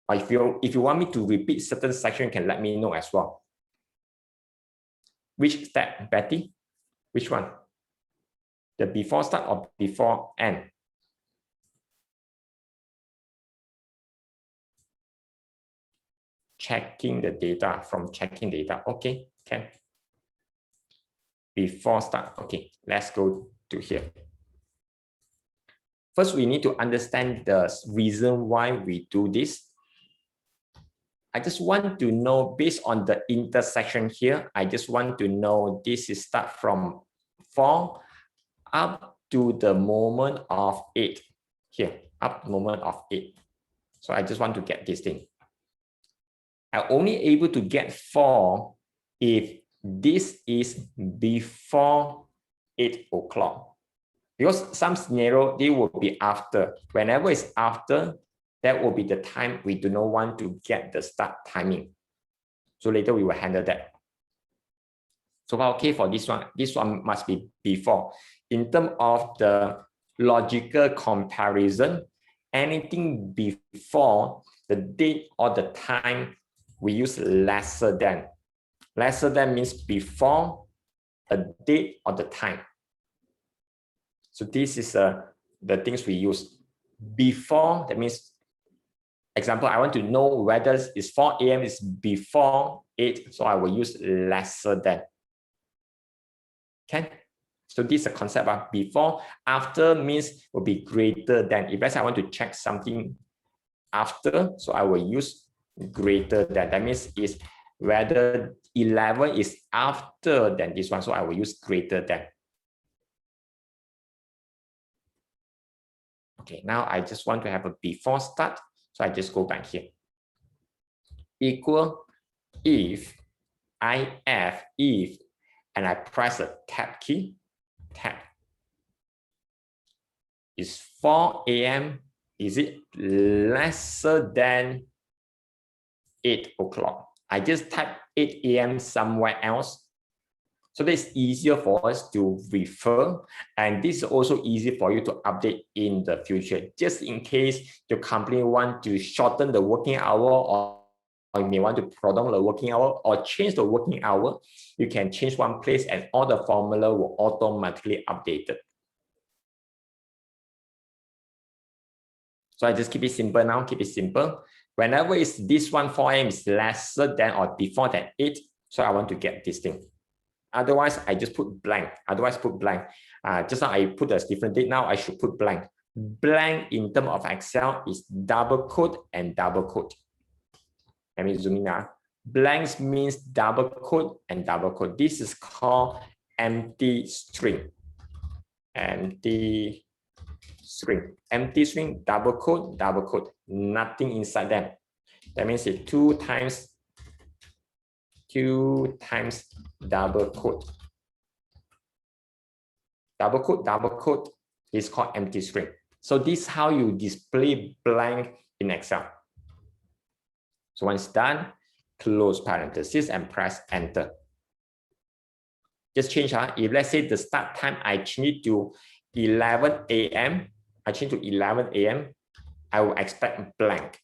Or if you want me to repeat certain section, you can let me know as well. Which step, Betty? Which one? The before start or before end? Checking the data from checking data. Okay, can. Before start. Okay, let's go to here. First, we need to understand the reason why we do this. I just want to know based on the intersection here. I just want to know this is start from 4 up to the moment of 8 here, up to the moment of 8. So I just want to get this thing. I'm only able to get 4 if this is before 8 o'clock. Because some scenario, they will be after. Whenever it's after, that will be the time we do not want to get the start timing. So later we will handle that. So okay for this one must be before. In terms of the logical comparison, anything before the date or the time, we use lesser than. Lesser than means before a date or the time. So this is the things we use. Before, that means, example, I want to know whether it's 4 a.m. is before 8, so I will use lesser than. Okay, so this is a concept of before. After means will be greater than. If I want to check something after, so I will use greater than. That means is whether 11 is after than this one, so I will use greater than. Okay, now I just want to have a before start, so I just go back here. Equal if and I press a tab key, tab. Is 4 a.m. Is it lesser than 8 o'clock? I just type 8 a.m. somewhere else. So that's easier for us to refer. And this is also easy for you to update in the future. Just in case your company want to shorten the working hour or you may want to prolong the working hour or change the working hour, you can change one place and all the formula will automatically update it. So I just keep it simple now, keep it simple. Whenever it's this one, 4 a.m. is lesser than or before than 8, so I want to get this thing. Otherwise, I just put blank. Just now I put a different date, now I should put blank. Blank in terms of Excel is double quote and double quote. Let me zoom in now. Blanks means double quote and double quote. This is called empty string. Empty string. Empty string, double quote, nothing inside them. That means it's 2 times double quote. double quote is called empty string. So this is how you display blank in Excel. So once done, close parenthesis and press enter. Just change. If let's say the start time, I change it to 11 a.m. I change to 11 a.m. I will expect blank.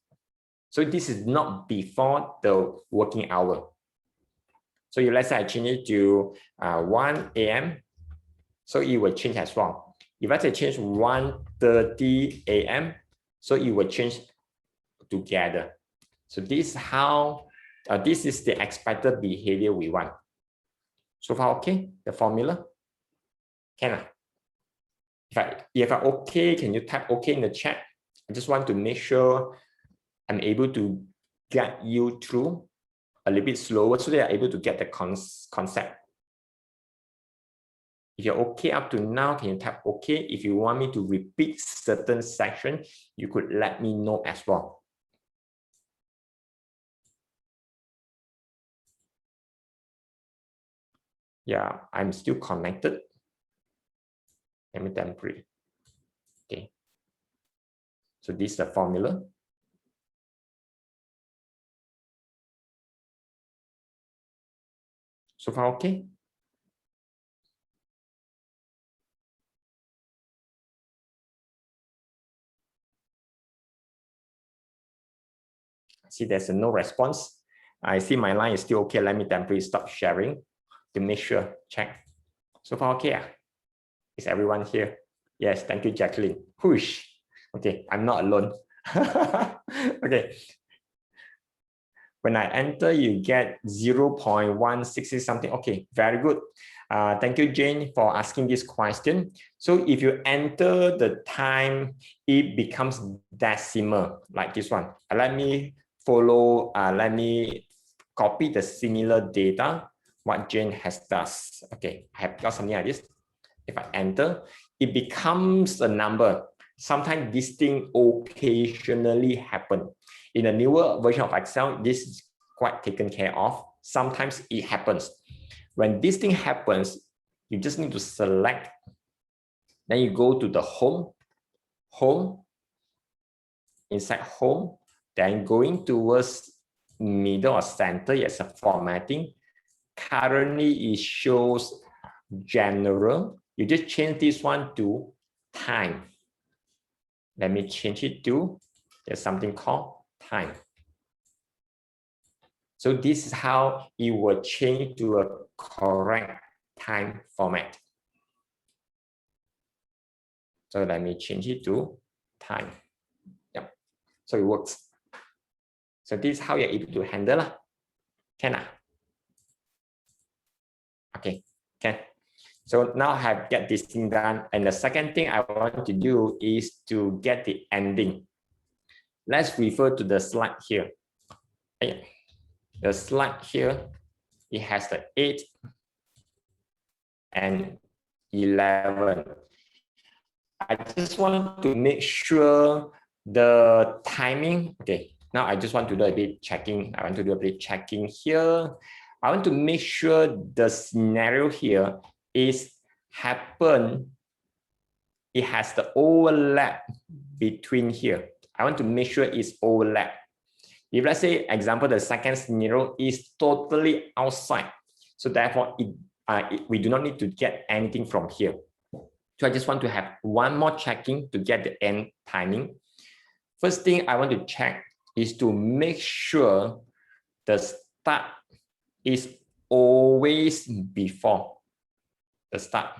So this is not before the working hour. So if let's say I change it to 1 a.m. So it will change as well. If I say change 1:30 a.m., so it will change together. So this is how this is the expected behavior we want. So far, okay, the formula? Can I? If I okay, can you type okay in the chat? I just want to make sure I'm able to get you through a little bit slower so they are able to get the concept. If you're okay up to now, can you type okay? If you want me to repeat certain section, you could let me know as well. Yeah, I'm still connected. Let me temporary. Okay. So this is the formula. So far, okay. See, there's no response. I see my line is still okay. Let me temporarily stop sharing to make sure. Check. So far, okay. Is everyone here? Yes, thank you, Jacqueline. Whoosh. Okay, I'm not alone. Okay. When I enter, you get 0.166 something. Okay, very good. Thank you, Jane, for asking this question. So if you enter the time, it becomes decimal like this one. Let me follow, let me copy the similar data, what Jane has done. Okay, I have got something like this. If I enter, it becomes a number. Sometimes this thing occasionally happen. In a newer version of Excel, this is quite taken care of. Sometimes it happens. When this thing happens, you just need to select. Then you go to the home, inside home, then going towards middle or center, yes, a formatting. Currently, it shows general. You just change this one to time. Let me change it to, there's something called time. So this is how it will change to a correct time format. So let me change it to time. Yep. So it works. So this is how you're able to handle. Can I? Okay, can. So now I have get this thing done. And the second thing I want to do is to get the ending. Let's refer to the slide here. The slide here, it has the 8 and 11. I just want to make sure the timing. Okay, now I just want to do a bit checking. I want to do a bit checking here. I want to make sure the scenario here is happen. It has the overlap between here. I want to make sure it's overlap. If let's say, example, the second scenario is totally outside, so therefore we do not need to get anything from here. So I just want to have one more checking to get the end timing. First thing I want to check is to make sure the start is always before the start.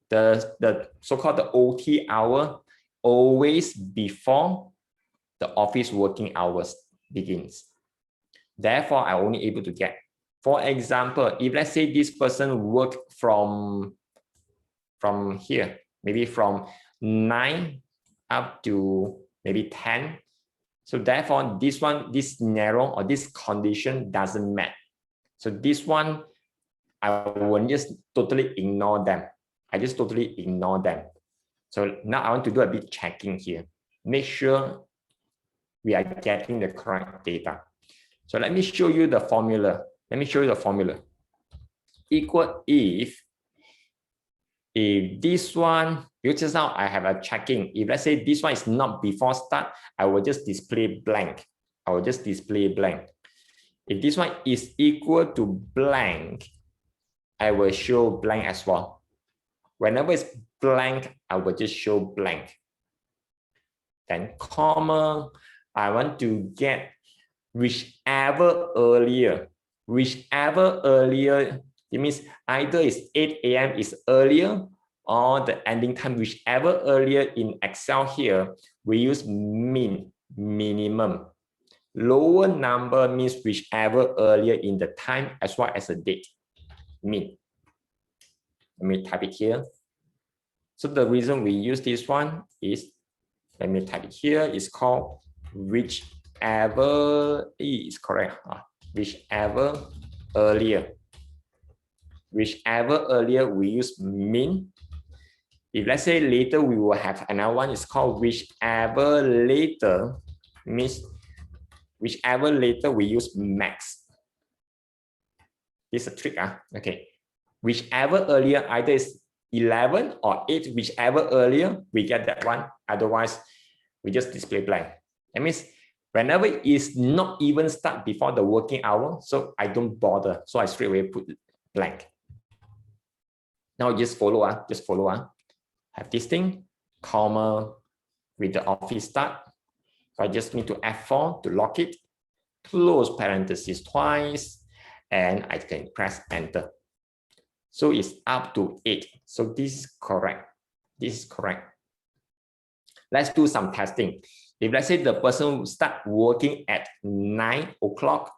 The so-called the OT hour always before the office working hours begins. Therefore, I'm only able to get, for example, if let's say this person work from here, maybe from 9 up to maybe 10. So therefore, this scenario or this condition doesn't match. So this one, I will just totally ignore them. I just totally ignore them. So now I want to do a bit checking here. Make sure we are getting the correct data. So let me show you the formula. Let me show you the formula. Equal if If this one, because just now I have a checking. If let's say this one is not before start, I will just display blank. I will just display blank. If this one is equal to blank, I will show blank as well. Whenever it's blank, I will just show blank. Then comma, I want to get whichever earlier. Whichever earlier, it means either it's 8 a.m. is earlier or the ending time, whichever earlier in Excel here, we use minimum. Lower number means whichever earlier in the time as well as the date, min. Let me type it here. So the reason we use this one is, let me type it here, it's called whichever is correct. Whichever earlier. Whichever earlier we use min. If let's say later we will have another one, it's called whichever later, means whichever later we use max. This is a trick. Okay. Whichever earlier, either is 11 or 8, whichever earlier, we get that one. Otherwise, we just display blank. That means whenever it is not even start before the working hour, so I don't bother. So I straight away put blank. Now just follow. Have this thing, comma, with the office start. So I just need to F4 to lock it, close parentheses twice, and I can press enter. So it's up to 8. So this is correct. This is correct. Let's do some testing. If let's say the person start working at 9 o'clock,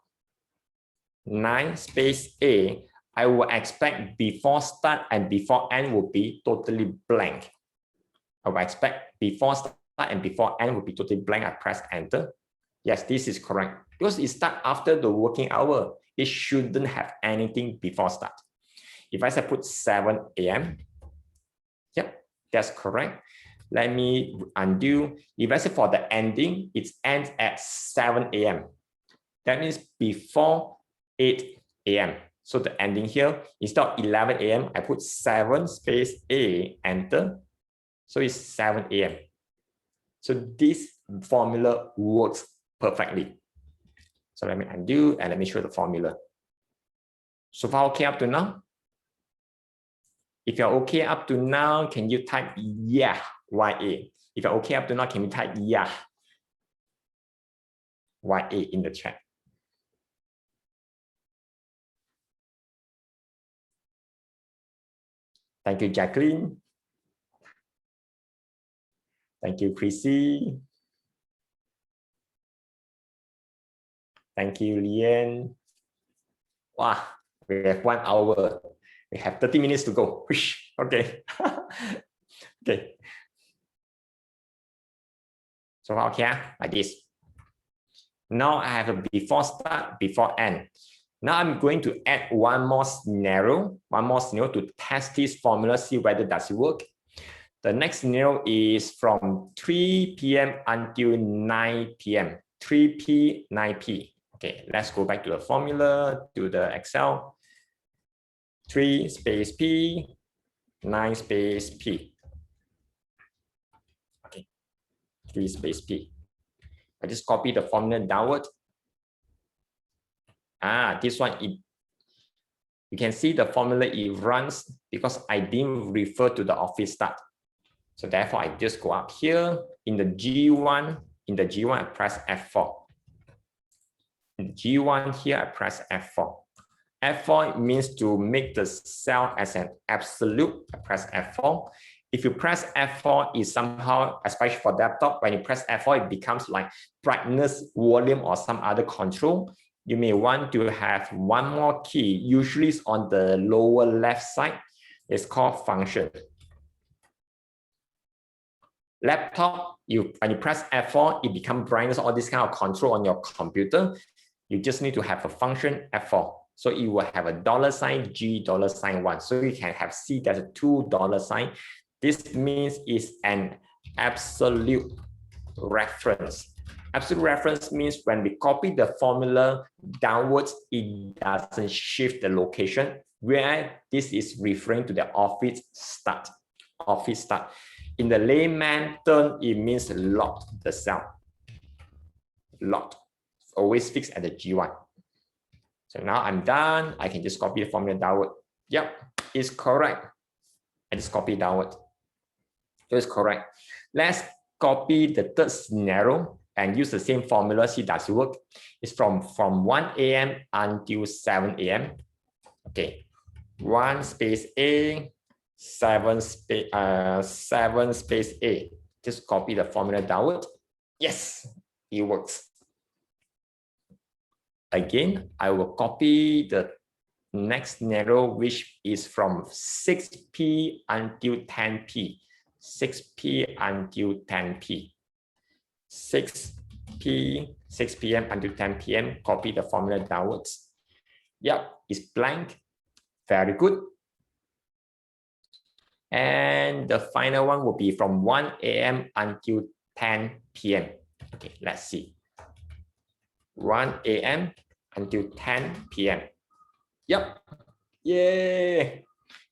9 space A, I will expect before start and before end will be totally blank. I will expect before start and before end will be totally blank. I press enter. Yes, this is correct. Because it starts after the working hour. It shouldn't have anything before start. If I say put 7 a.m., yep, that's correct. Let me undo. If I say for the ending, it ends at 7 a.m. That means before 8 a.m. So the ending here, instead of 11 a.m., I put 7 space A, enter. So it's 7 a.m. So this formula works perfectly. So let me undo and let me show the formula. So far okay up to now? If you're okay up to now, can you type yeah, YA? If you're okay up to now, can you type yeah, YA in the chat? Thank you, Jacqueline. Thank you, Chrissy. Thank you, Lian. Wow, we have 1 hour. We have 30 minutes to go. Okay. Okay. So okay, like this. Now I have a before start, before end. Now I'm going to add one more scenario to test this formula, see whether does it work. The next scenario is from 3 p.m. until 9 p.m. 3p, 9p. Okay, let's go back to the formula, to the Excel. 3 space P, 9 space P. Okay, 3 space P. I just copy the formula downward. This one, you can see the formula, it runs because I didn't refer to the office start. So therefore, I just go up here in the G1. In the G1, I press F4. In the G1 here, I press F4. F4 means to make the cell as an absolute. I press F4. If you press F4, it's somehow, especially for laptop, when you press F4, it becomes like brightness, volume, or some other control. You may want to have one more key. Usually it's on the lower left side. It's called function. Laptop, when you press F4, it becomes brightness, all this kind of control on your computer. You just need to have a function F4. So it will have a $G $1. So you can have C, there's a $2. This means it's an absolute reference. Absolute reference means when we copy the formula downwards, it doesn't shift the location. where this is referring to the office start. Office start. In the layman term, it means lock the cell. Locked. Always fixed at the G1. So now I'm done. I can just copy the formula downward. Yep, it's correct. I just copy downward. So it's correct. Let's copy the third scenario and use the same formula. See, does it work? It's from 1 a.m. until 7 a.m. Okay, 1 space A, 7 space A. Just copy the formula downward. Yes, it works. Again, I will copy the next scenario, which is from 6p until 10p. 6p until 10p. 6 p.m. until 10 p.m. Copy the formula downwards. Yep, it's blank. Very good. And the final one will be from 1 a.m. until 10 p.m. Okay, let's see. 1 a.m. until 10 p.m. Yep. Yay.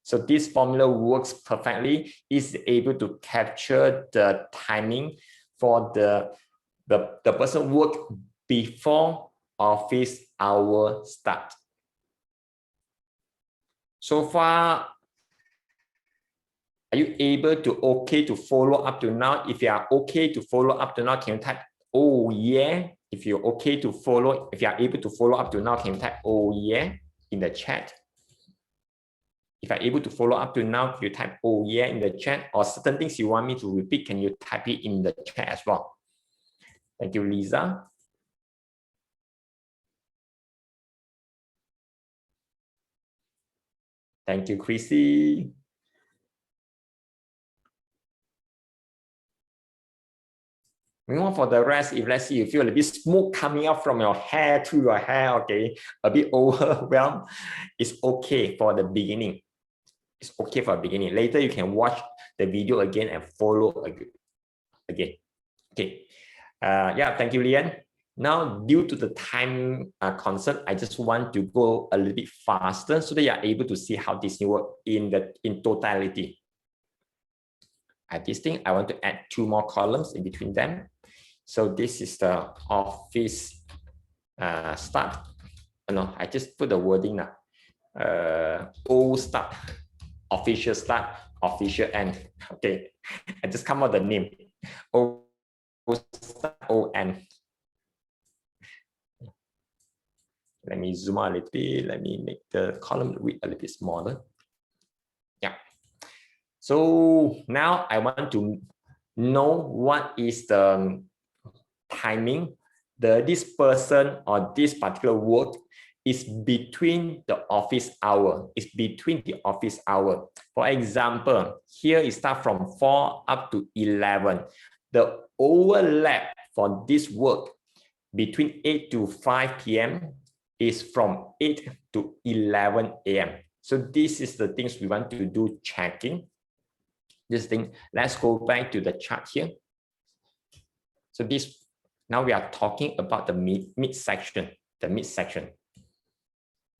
So this formula works perfectly. It's able to capture the timing for the person work before office hour start. So far, are you able to follow up to now? If you are okay to follow up to now, can you type "oh yeah"? If you're okay to follow, if you are able to follow up to now, can you type "oh yeah" in the chat? If you're able to follow up to now, you type "oh yeah" in the chat, or certain things you want me to repeat, can you type it in the chat as well? Thank you, Lisa. Thank you, Chrissy. Meanwhile, for the rest, if let's say you feel a bit smoke coming out from your hair through your hair, okay, a bit overwhelmed, it's okay for the beginning. It's okay for the beginning. Later, you can watch the video again and follow again. Okay. Yeah, thank you, Lian. Now, due to the time concern, I just want to go a little bit faster so that you are able to see how this works in totality. At this thing, I want to add 2 more columns in between them. So this is the office start. No, I just put the wording now. O start, official start, official end. Okay, I just come out the name. O start, O end. Let me zoom out a little bit. Let me make the column width a little bit smaller. Yeah. So now I want to know what is the timing. This person or this particular work is between the office hour. It's between the office hour. For example, here it starts from 4 up to 11. The overlap for this work between 8 to 5 p.m. is from 8 to 11 a.m. So this is the things we want to do checking. This thing, let's go back to the chart here. So this, now we are talking about the mid section, the mid section.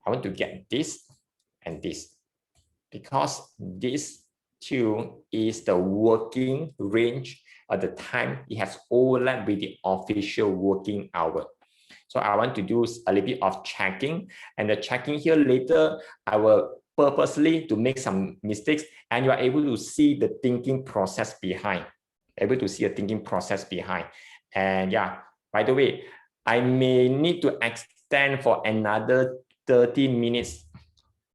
I want to get this and this because this two is the working range at the time. It has overlap with the official working hour. So I want to do a little bit of checking, and the checking here later, I will purposely to make some mistakes, and you are able to see the thinking process behind. Able to see a thinking process behind. And yeah, by the way, I may need to extend for another 30 minutes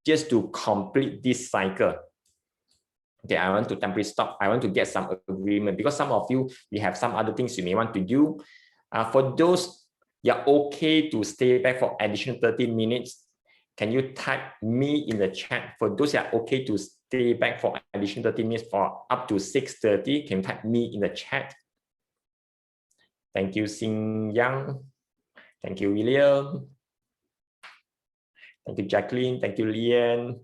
just to complete this cycle. Okay, I want to temporarily stop. I want to get some agreement because some of you, we have some other things you may want to do. For those, you're okay to stay back for additional 30 minutes. Can you type me in the chat? For those that are okay to stay back for additional 30 minutes for up to 6:30, can you type me in the chat? Thank you, Xing Yang. Thank you, William. Thank you, Jacqueline. Thank you, Lian.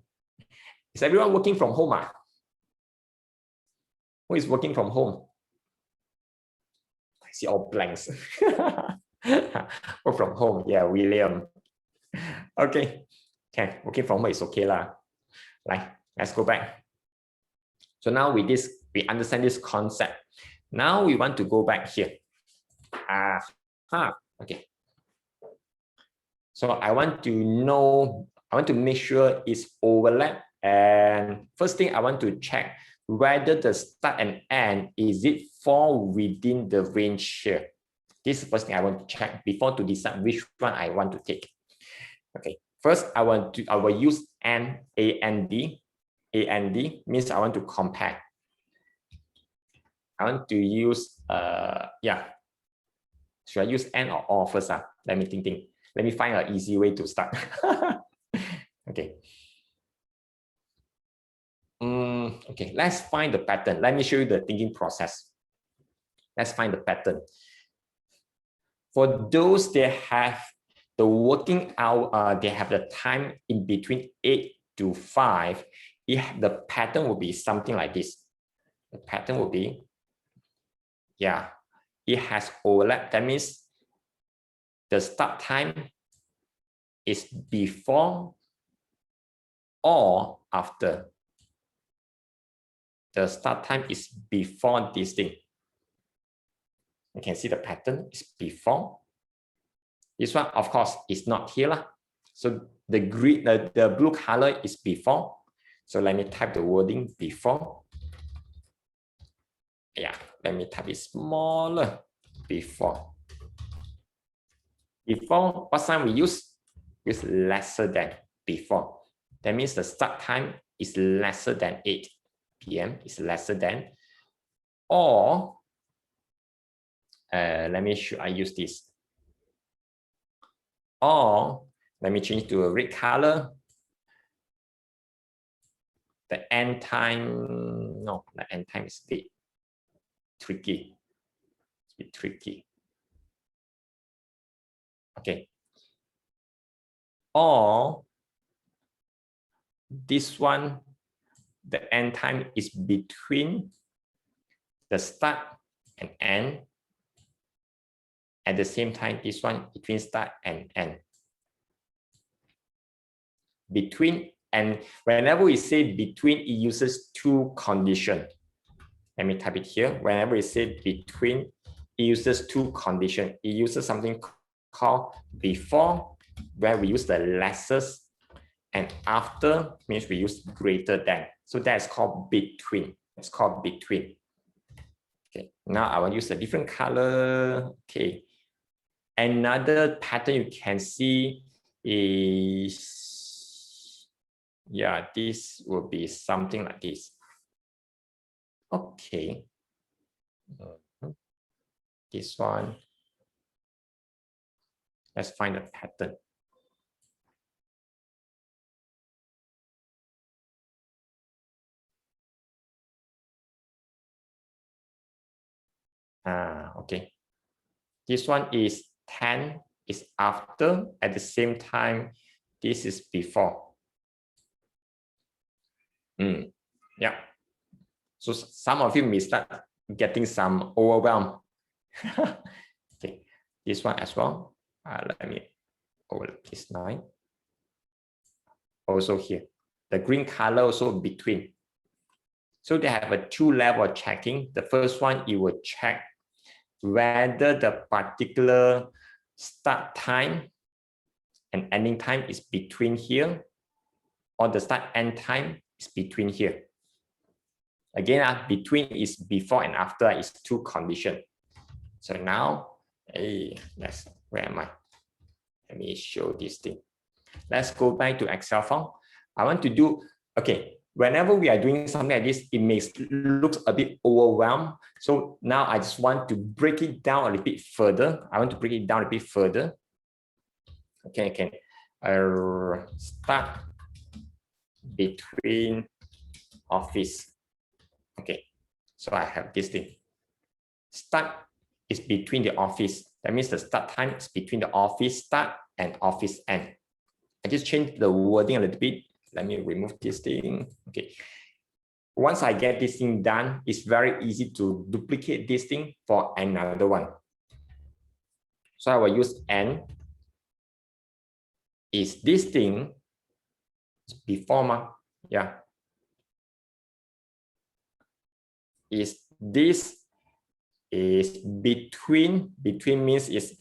Is everyone working from home? Who is working from home? I see all blanks. Work from home. Yeah, William. Okay. Okay, working from home is okay lah. Like, let's go back. So now with this, we understand this concept. Now we want to go back here. Okay. So I want to know, I want to make sure it's overlap. And first thing I want to check whether the start and end, is it fall within the range here? This is the first thing I want to check before to decide which one I want to take. Okay, first I will use AND, A-N-D. A-N-D means I want to compare. I want to use, should I use AND or OR first? Let me think. Let me find an easy way to start. Okay. Okay, let's find the pattern. Let me show you the thinking process. Let's find the pattern. For those that have the working hour, they have the time in between 8 to 5, the pattern will be something like this. The pattern will be, it has overlap. That means the start time is before or after. The start time is before this thing. You can see the pattern is before. This one, of course, is not here. So the green, the blue color is before. So let me type the wording before. Yeah, let me type it smaller. Before. Before, what sign we use? Is lesser than before. That means the start time is lesser than 8 p.m. is lesser than, or let me show I use this. Or let me change to a red color. The end time, no, the end time is a bit tricky. It's a bit tricky. Okay. Or this one, the end time is between the start and end. At the same time, this one between start and end. Between, and whenever we say between, it uses two conditions. Let me type it here. Whenever we say between, it uses two conditions. It uses something called before, where we use the lessest, and after means we use greater than. So that's called between. It's called between. Okay, now I want to use a different color. Okay. Another pattern you can see is, this will be something like this. Okay. This one. Let's find a pattern. Okay. This one is 10 is after, at the same time, this is before. Yeah. So some of you may start getting some overwhelm. Okay, this one as well. Let me overlap this line. Also here, the green color also between. So they have a two-level checking. The first one, you will check whether the particular start time and ending time is between here, or the start end time is between here. Again, between is before and after is two conditions. So now, where am I? Let me show this thing. Let's go back to Excel file. I want to do, okay, whenever we are doing something like this, it may look a bit overwhelmed. So now I just want to break it down a little bit further. I want to break it down a bit further. Okay, start between office. Okay, so I have this thing. Start is between the office. That means the start time is between the office start and office end. I just changed the wording a little bit. Let me remove this thing. Okay. Once I get this thing done, it's very easy to duplicate this thing for another one. So I will use N. Is this thing before? Yeah. Is this is between means is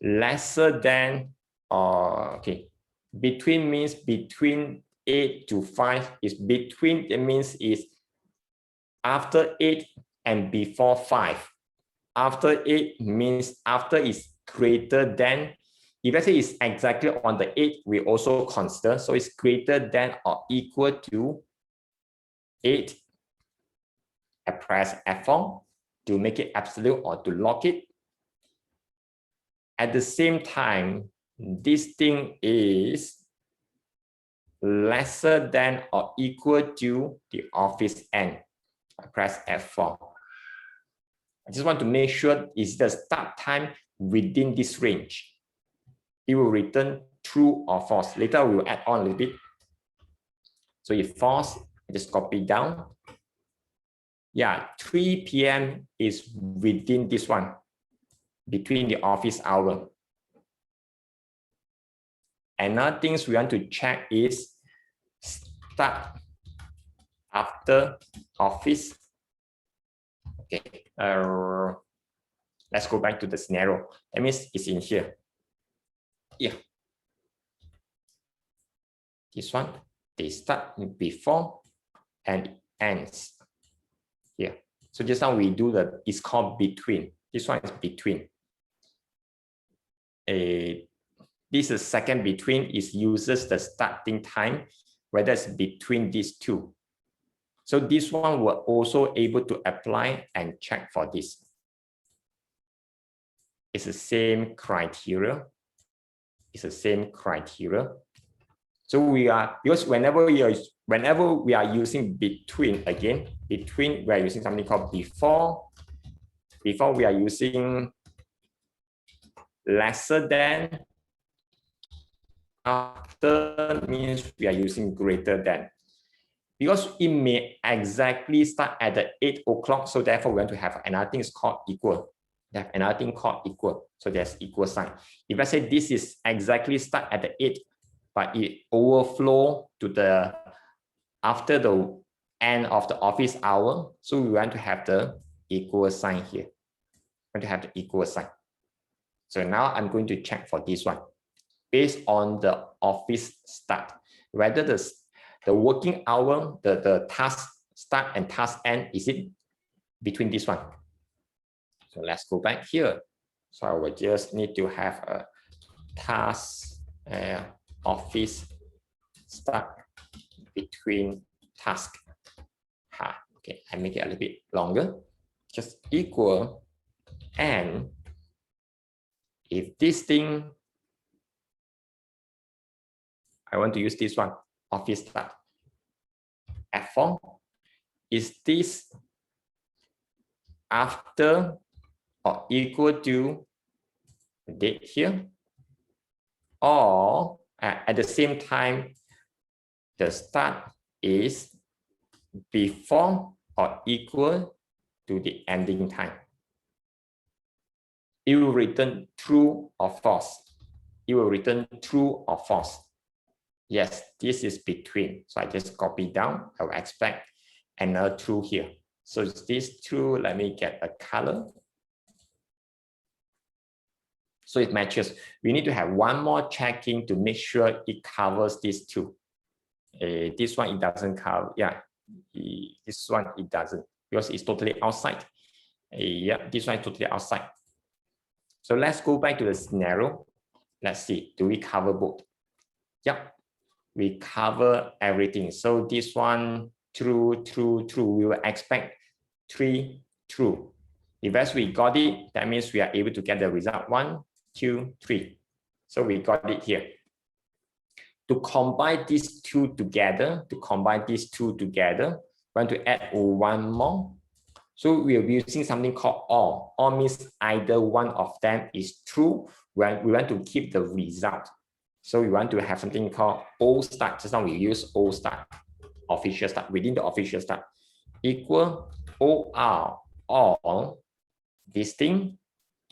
lesser than or okay. Between means between 8 to 5 is between, that means is after 8 and before 5. After 8 means after is greater than. If let's say it's exactly on the 8, we also consider. So it's greater than or equal to 8. I press F4 to make it absolute or to lock it. At the same time, this thing is lesser than or equal to the office end. I press F4. I just want to make sure is the start time within this range. It will return true or false. Later we will add on a little bit. So if false, I just copy down. Yeah, 3 p.m. is within this one, between the office hour. Another things we want to check is start after office. Okay, let's go back to the scenario. That means it's in here. Yeah. This one, they start before and ends here. So just now we do the, it's called between. This one is between. This is second between is uses the starting time, whether it's between these two. So this one we're also able to apply and check for this. It's the same criteria. It's the same criteria. So we are, because whenever we are using between, again, between, we are using something called before. Before we are using lesser than. After means we are using greater than. Because it may exactly start at the 8 o'clock, so therefore we're going to have another thing is called equal. They have another thing called equal. So there's equal sign. If I say this is exactly start at the 8, but it overflow to the after the end of the office hour, so we want to have the equal sign here. We want to have the equal sign. So now I'm going to check for this one. Based on the office start, whether the working hour, the task start and task end, is it between this one? So let's go back here. So I will just need to have a task office start between task. Okay, I make it a little bit longer. Just equal, and if this thing, I want to use this one, office start. F4, is this after or equal to the date here? Or at the same time, the start is before or equal to the ending time? It will return true or false. It will return true or false. Yes, this is between. So I just copy down. I will expect another true here. So this true, let me get a color. So it matches. We need to have one more checking to make sure it covers these two. This one, it doesn't cover. Yeah, this one, it doesn't, because it's totally outside. Yeah, this one is totally outside. So let's go back to the scenario. Let's see, do we cover both? Yep. We cover everything. So this one, true, true, true. We will expect 3 true. If as we got it, that means we are able to get the result 1, 2, 3. So we got it here. To combine these two together, we want to add one more. So we are using something called or. Or means either one of them is true when we want to keep the result. So we want to have something called O start. Just now we use O start, official start, within the official start, equal OR, or this thing,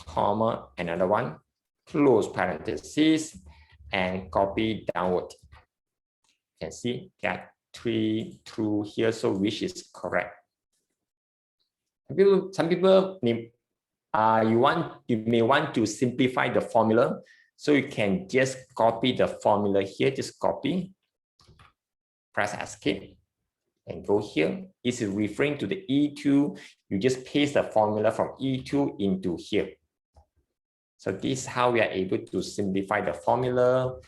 comma, another one, close parenthesis, and copy downward. You can see that 3 true here, so which is correct? Some people you may want to simplify the formula, so you can just copy the formula here. Just copy, press escape, and go here. This is referring to the E2. You just paste the formula from E2 into here. So this is how we are able to simplify the formula,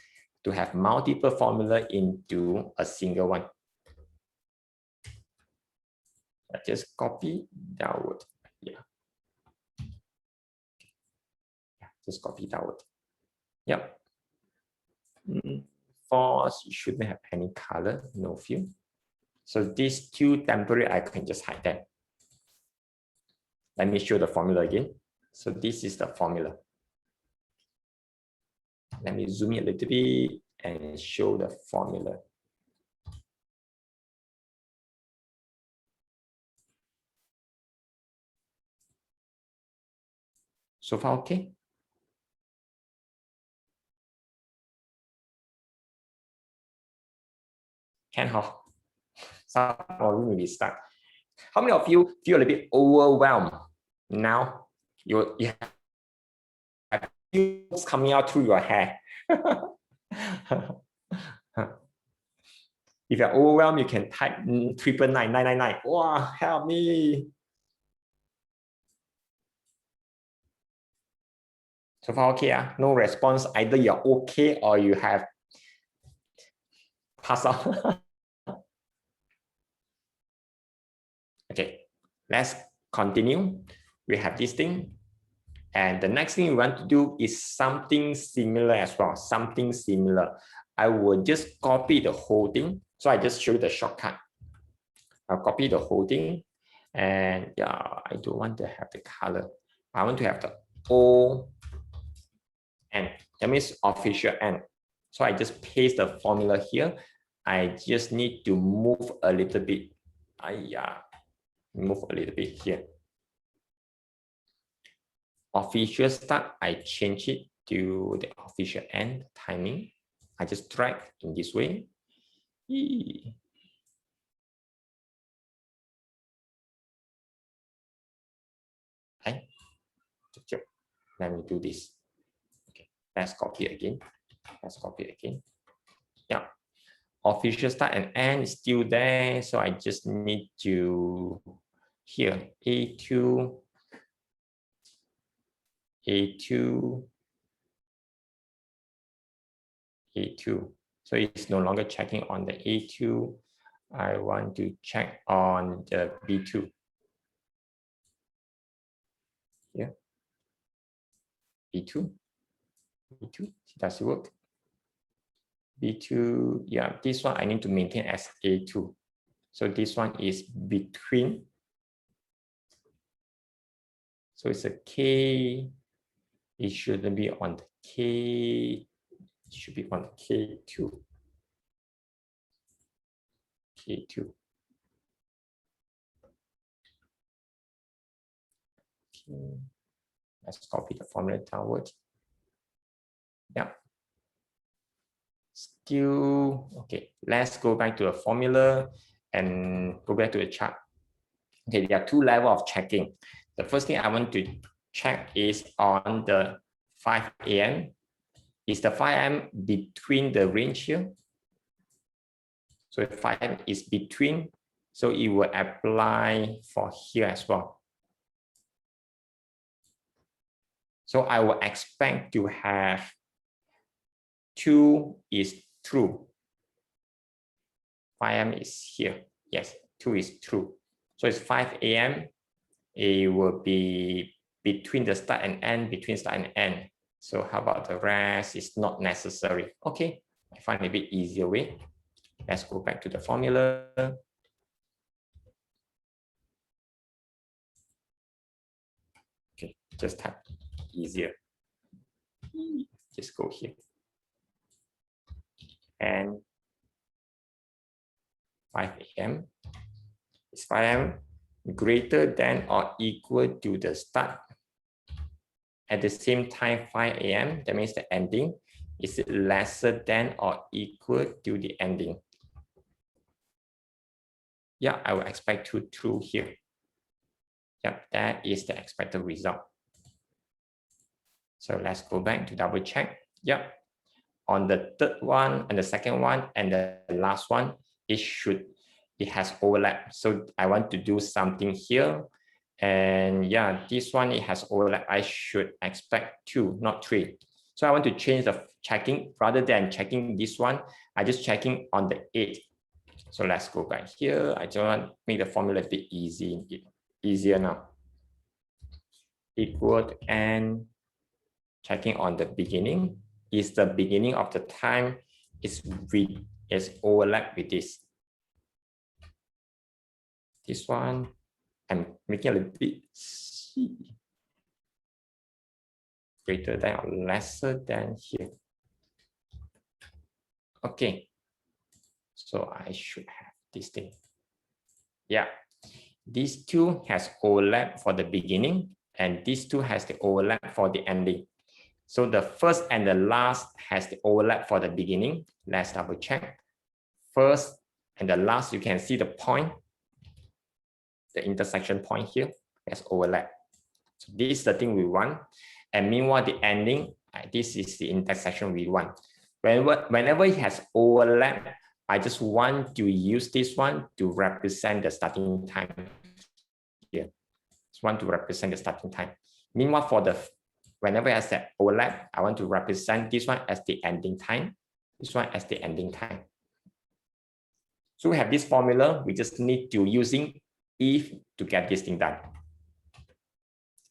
to have multiple formula into a single one. I just copy downward. Yeah. Just copy downward. Yep. False, you shouldn't have any color, no fill. So these two temporary, I can just hide them. Let me show the formula again. So this is the formula. Let me zoom in a little bit and show the formula. So far, okay? Can how? Some of you may be stuck. How many of you feel a little bit overwhelmed now? You have things coming out through your hair. If you're overwhelmed, you can type 999. Wow, help me. So far, okay. No response. Either you're okay or you have passed out. Okay, let's continue. We have this thing. And the next thing we want to do is something similar as well. Something similar. I will just copy the whole thing. So I just show you the shortcut. I'll copy the whole thing. And yeah, I don't want to have the color. I want to have the O N. That means official N. So I just paste the formula here. I just need to move a little bit. Move a little bit here. Official start, I change it to the official end timing. I just drag in this way. Okay. Let me do this. Okay, let's copy again. Let's copy again. Yeah. Official start and end is still there. So I just need to here A2. So it's no longer checking on the A2. I want to check on the B2. Here. B2. Does it work? B2, yeah, this one I need to maintain as A2. So this one is between. So it's a K. It shouldn't be on the K. It should be on K2. K2. Okay. Let's copy the formula downward. Yeah. Still, okay, let's go back to the formula and go back to the chart. Okay, there are two levels of checking. The first thing I want to check is on the 5 a.m. Is the 5 a.m. between the range here? So if 5 a.m. is between, so it will apply for here as well. So I will expect to have 2 is true. 5 a.m. is here. Yes, 2 is true. So it's 5 a.m. It will be between the start and end, between start and end. So how about the rest? It's not necessary. Okay, I find a bit easier way. Let's go back to the formula. Okay, just type easier. Just go here. And 5 a.m. is 5 a.m. greater than or equal to the start. At the same time, 5 a.m. that means the ending is lesser than or equal to the ending. Yeah, I will expect true here. Yep, that is the expected result. So let's go back to double check. Yep. On the third one and the second one and the last one, it has overlap. So I want to do something here. And yeah, this one, it has overlap. I should expect 2, not 3. So I want to change the checking rather than checking this one. I just checking on the 8. So let's go back here. I just want to make the formula a bit easier now. Equal to n, checking on the beginning. Is the beginning of the time is overlap with this. This one, I'm making a little bit greater than or lesser than here. Okay, so I should have this thing. Yeah, these two has overlap for the beginning, and these two has the overlap for the ending. So the first and the last has the overlap for the beginning. Let's double check. First and the last, you can see the point, the intersection point here has overlap. So this is the thing we want. And meanwhile, the ending, this is the intersection we want. Whenever it has overlap, I just want to use this one to represent the starting time here. Just want to represent the starting time. Meanwhile, whenever it has that overlap, I want to represent this one as the ending time, this one as the ending time. So we have this formula. We just need to using if to get this thing done.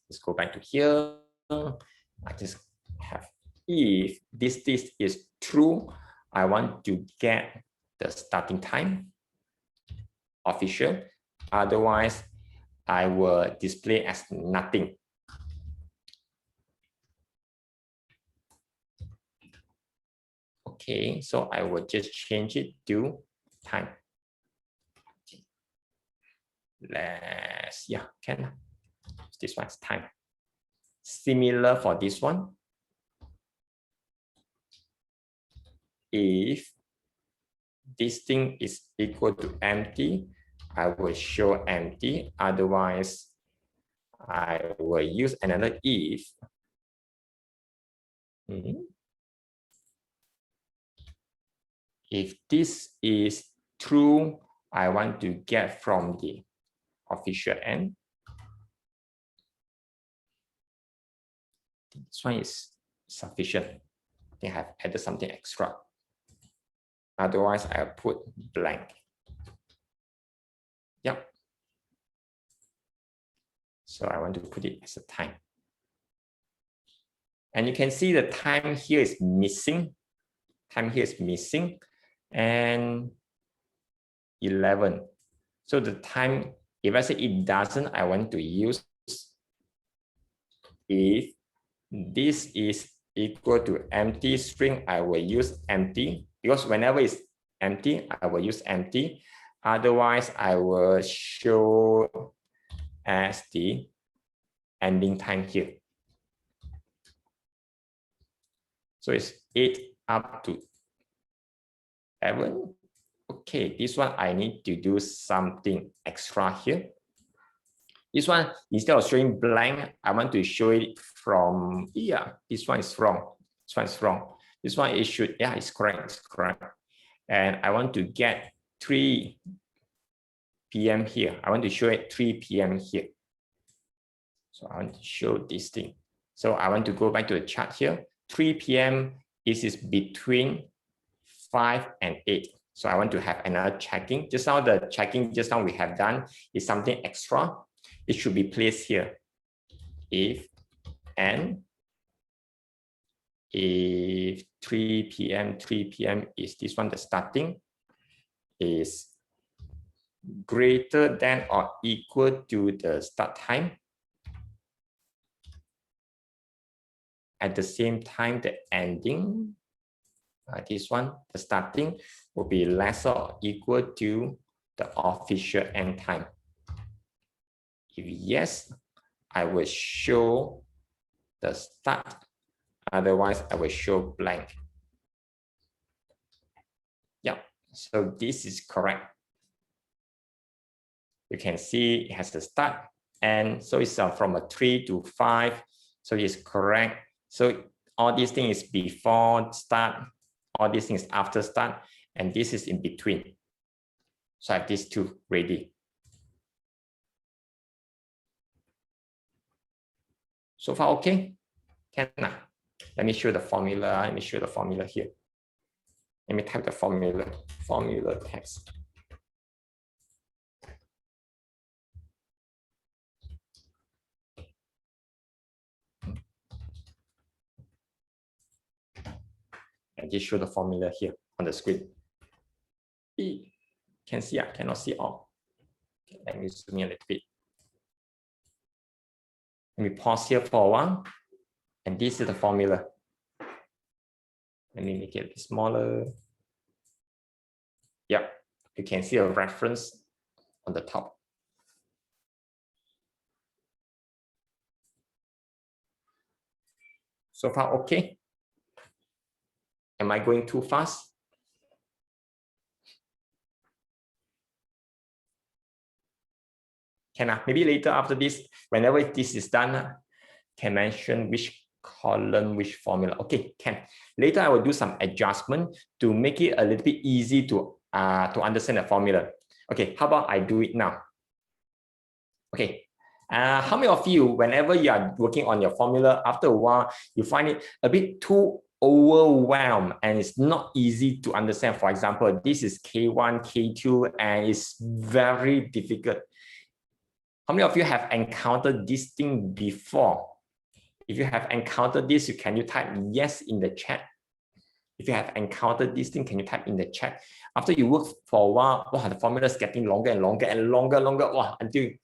Let's go back to here. I just have if this is true, I want to get the starting time official. Otherwise, I will display as nothing. Okay, so I will just change it to time. This one's time. Similar for this one. If this thing is equal to empty, I will show empty. Otherwise, I will use another if. If this is true, I want to get from the official end. This one is sufficient. I think I have added something extra. Otherwise, I'll put blank. Yep. So I want to put it as a time. And you can see the time here is missing. Time here is missing. And 11. So the time, if I say it doesn't, I want to use if this is equal to empty string, I will use empty, because whenever it's empty, I will use empty. Otherwise, I will show as the ending time here. So it's 8 up to 11. Okay, this one I need to do something extra here. This one, instead of showing blank, I want to show it from, yeah, this one is wrong. This one is wrong. This one it should, yeah, it's correct, it's correct. And I want to get 3 p.m. here. I want to show it 3 p.m. here. So I want to show this thing. So I want to go back to the chart here. 3 p.m. is between 5 and 8. So I want to have another checking. Just now the checking just now we have done is something extra. It should be placed here. If 3 p.m. is this one, the starting is greater than or equal to the start time. At the same time, the ending, this one, the starting will be lesser or equal to the official end time. If yes, I will show the start. Otherwise, I will show blank. Yeah, so this is correct. You can see it has the start, and so it's from a 3 to 5. So it's correct. So all these things is before start, all these things after start, and this is in between. So I have these two ready. So far, okay? Can I? Let me show the formula. Let me show the formula here. Let me type the formula text. And just show the formula here on the screen. Can see, I cannot see all. Okay, let me zoom in a little bit. Let me pause here for a while. And this is the formula. Let me make it a bit smaller. Yep, you can see a reference on the top. So far, okay? Am I going too fast? Can I, maybe later after this, whenever this is done, can mention which column, which formula. Okay, can. Later I will do some adjustment to make it a little bit easy to understand the formula. Okay, how about I do it now? Okay, how many of you, whenever you are working on your formula, after a while, you find it a bit too overwhelmed and it's not easy to understand? For example, this is K1, K2, and it's very difficult. How many of you have encountered this thing before? If you have encountered this, can you type yes in the chat? If you have encountered this thing, can you type in the chat? After you work for a while, wow, the formula is getting longer and longer and longer, wow, until you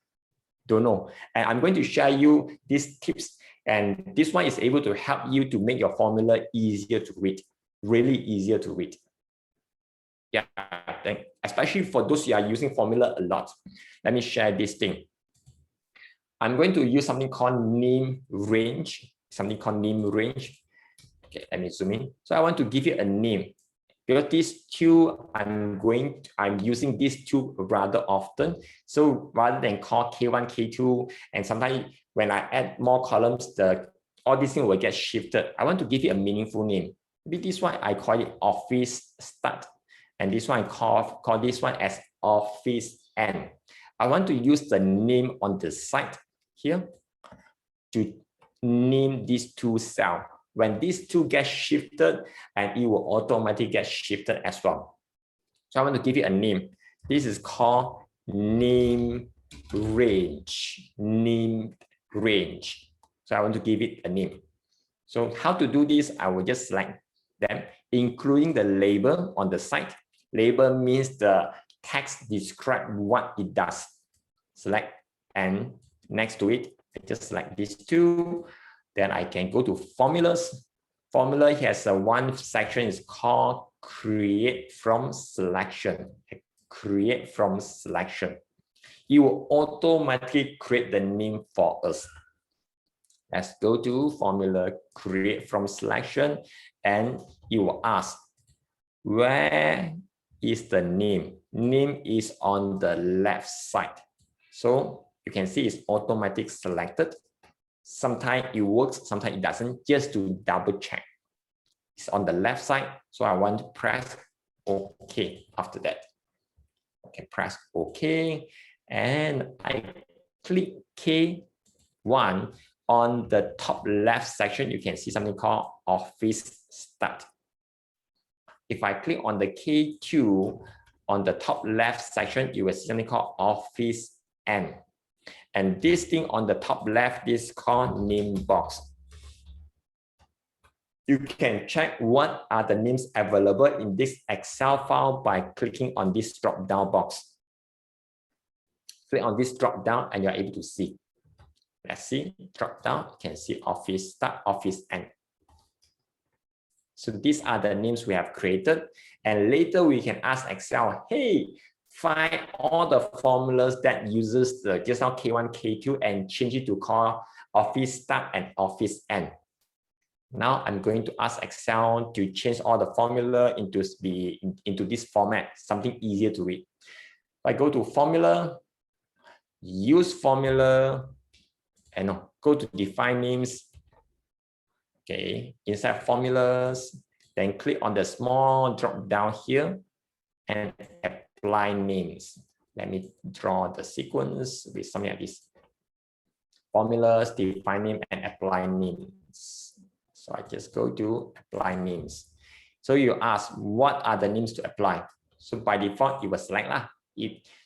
don't know. And I'm going to share you these tips, and this one is able to help you to make your formula easier to read, really easier to read. Yeah, especially for those who are using formula a lot. Let me share this thing. I'm going to use something called name range, Okay, let me zoom in. So I want to give you a name. Because these two, I'm using these two rather often. So rather than call K1, K2, and sometimes when I add more columns, all these things will get shifted. I want to give it a meaningful name. Maybe this one, I call it office start. And this one, I call this one as office end. I want to use the name on the side here to name these two cells. When these two get shifted, and it will automatically get shifted as well. So I want to give it a name. This is called name range. Name range. So I want to give it a name. So how to do this? I will just select them, including the label on the side. Label means the text describe what it does. Select, and next to it, I just select these two. Then I can go to formulas. Formula has one section is called create from selection. Create from selection. It will automatically create the name for us. Let's go to formula, create from selection, and it will ask, where is the name? Name is on the left side. So you can see it's automatically selected. Sometimes it works, sometimes it doesn't, just to double check. It's on the left side, so I want to press OK after that. Okay, press OK, and I click K1 on the top left section. You can see something called Office Start. If I click on the K2 on the top left section, you will see something called Office End. And this thing on the top left is called name box. You can check what are the names available in this Excel file by clicking on this drop-down box. Click on this drop-down and you're able to see. Let's see, drop-down, you can see Office Start, Office End. So these are the names we have created. And later we can ask Excel, hey, find all the formulas that uses the just now K1, K2 and change it to call Office Start and Office End. Now I'm going to ask Excel to change all the formula into this format, something easier to read. If I go to formula, use formula, and go to define names. Okay, inside formulas, then click on the small drop down here and apply names. Let me draw the sequence with something like this. Formulas, define name, and apply names. So I just go to apply names. So you ask, what are the names to apply? So by default, it will select lah.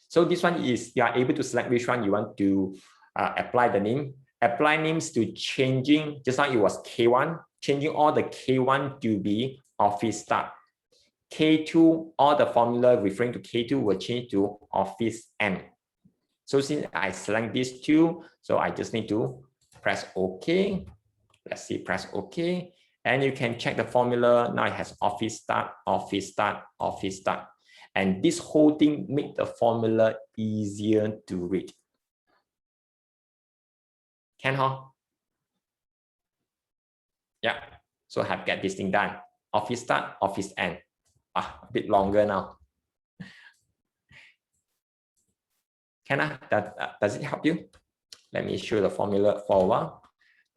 So this one is, you are able to select which one you want to apply the name. Apply names to changing, just now it was K1, changing all the K1 to be office start. K2, all the formula referring to K2 will change to office end. So since I select these two, so I just need to press OK. Let's see, press OK. And you can check the formula. Now it has office start, office start, office start. And this whole thing makes the formula easier to read. Can, huh? Yeah. So I have get this thing done. Office start, office end. A bit longer now. Can I? Does it help you? Let me show the formula for a while.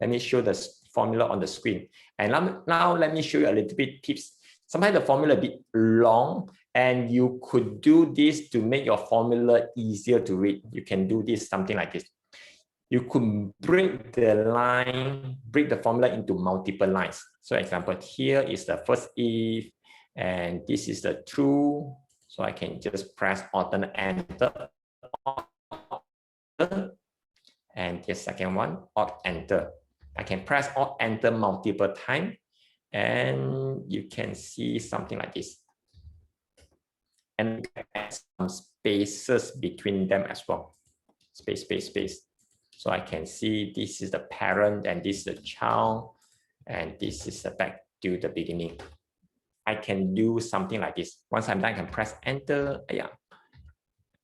Let me show the formula on the screen. And now let me show you a little bit tips. Sometimes the formula a bit long, and you could do this to make your formula easier to read. You can do this something like this. You could break the line, break the formula into multiple lines. So example, here is the first if, and this is the true. So I can just press alternate enter, and the second one, alt enter. I can press alt enter multiple times, and you can see something like this. And add some spaces between them as well. Space, space, space. So I can see this is the parent and this is the child, and this is the back to the beginning. I can do something like this. Once I'm done, I can press enter. Yeah.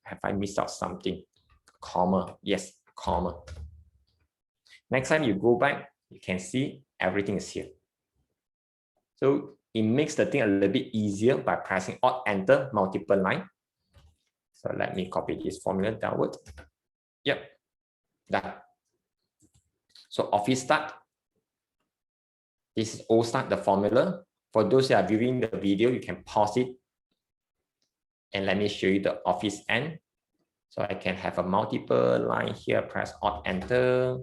Have I missed out something? Comma. Yes, comma. Next time you go back, you can see everything is here. So it makes the thing a little bit easier by pressing alt enter multiple line. So let me copy this formula downward. Yep. Done. So office start. This is all start the formula. For those who are viewing the video, you can pause it. And let me show you the office end. So I can have a multiple line here, press alt enter.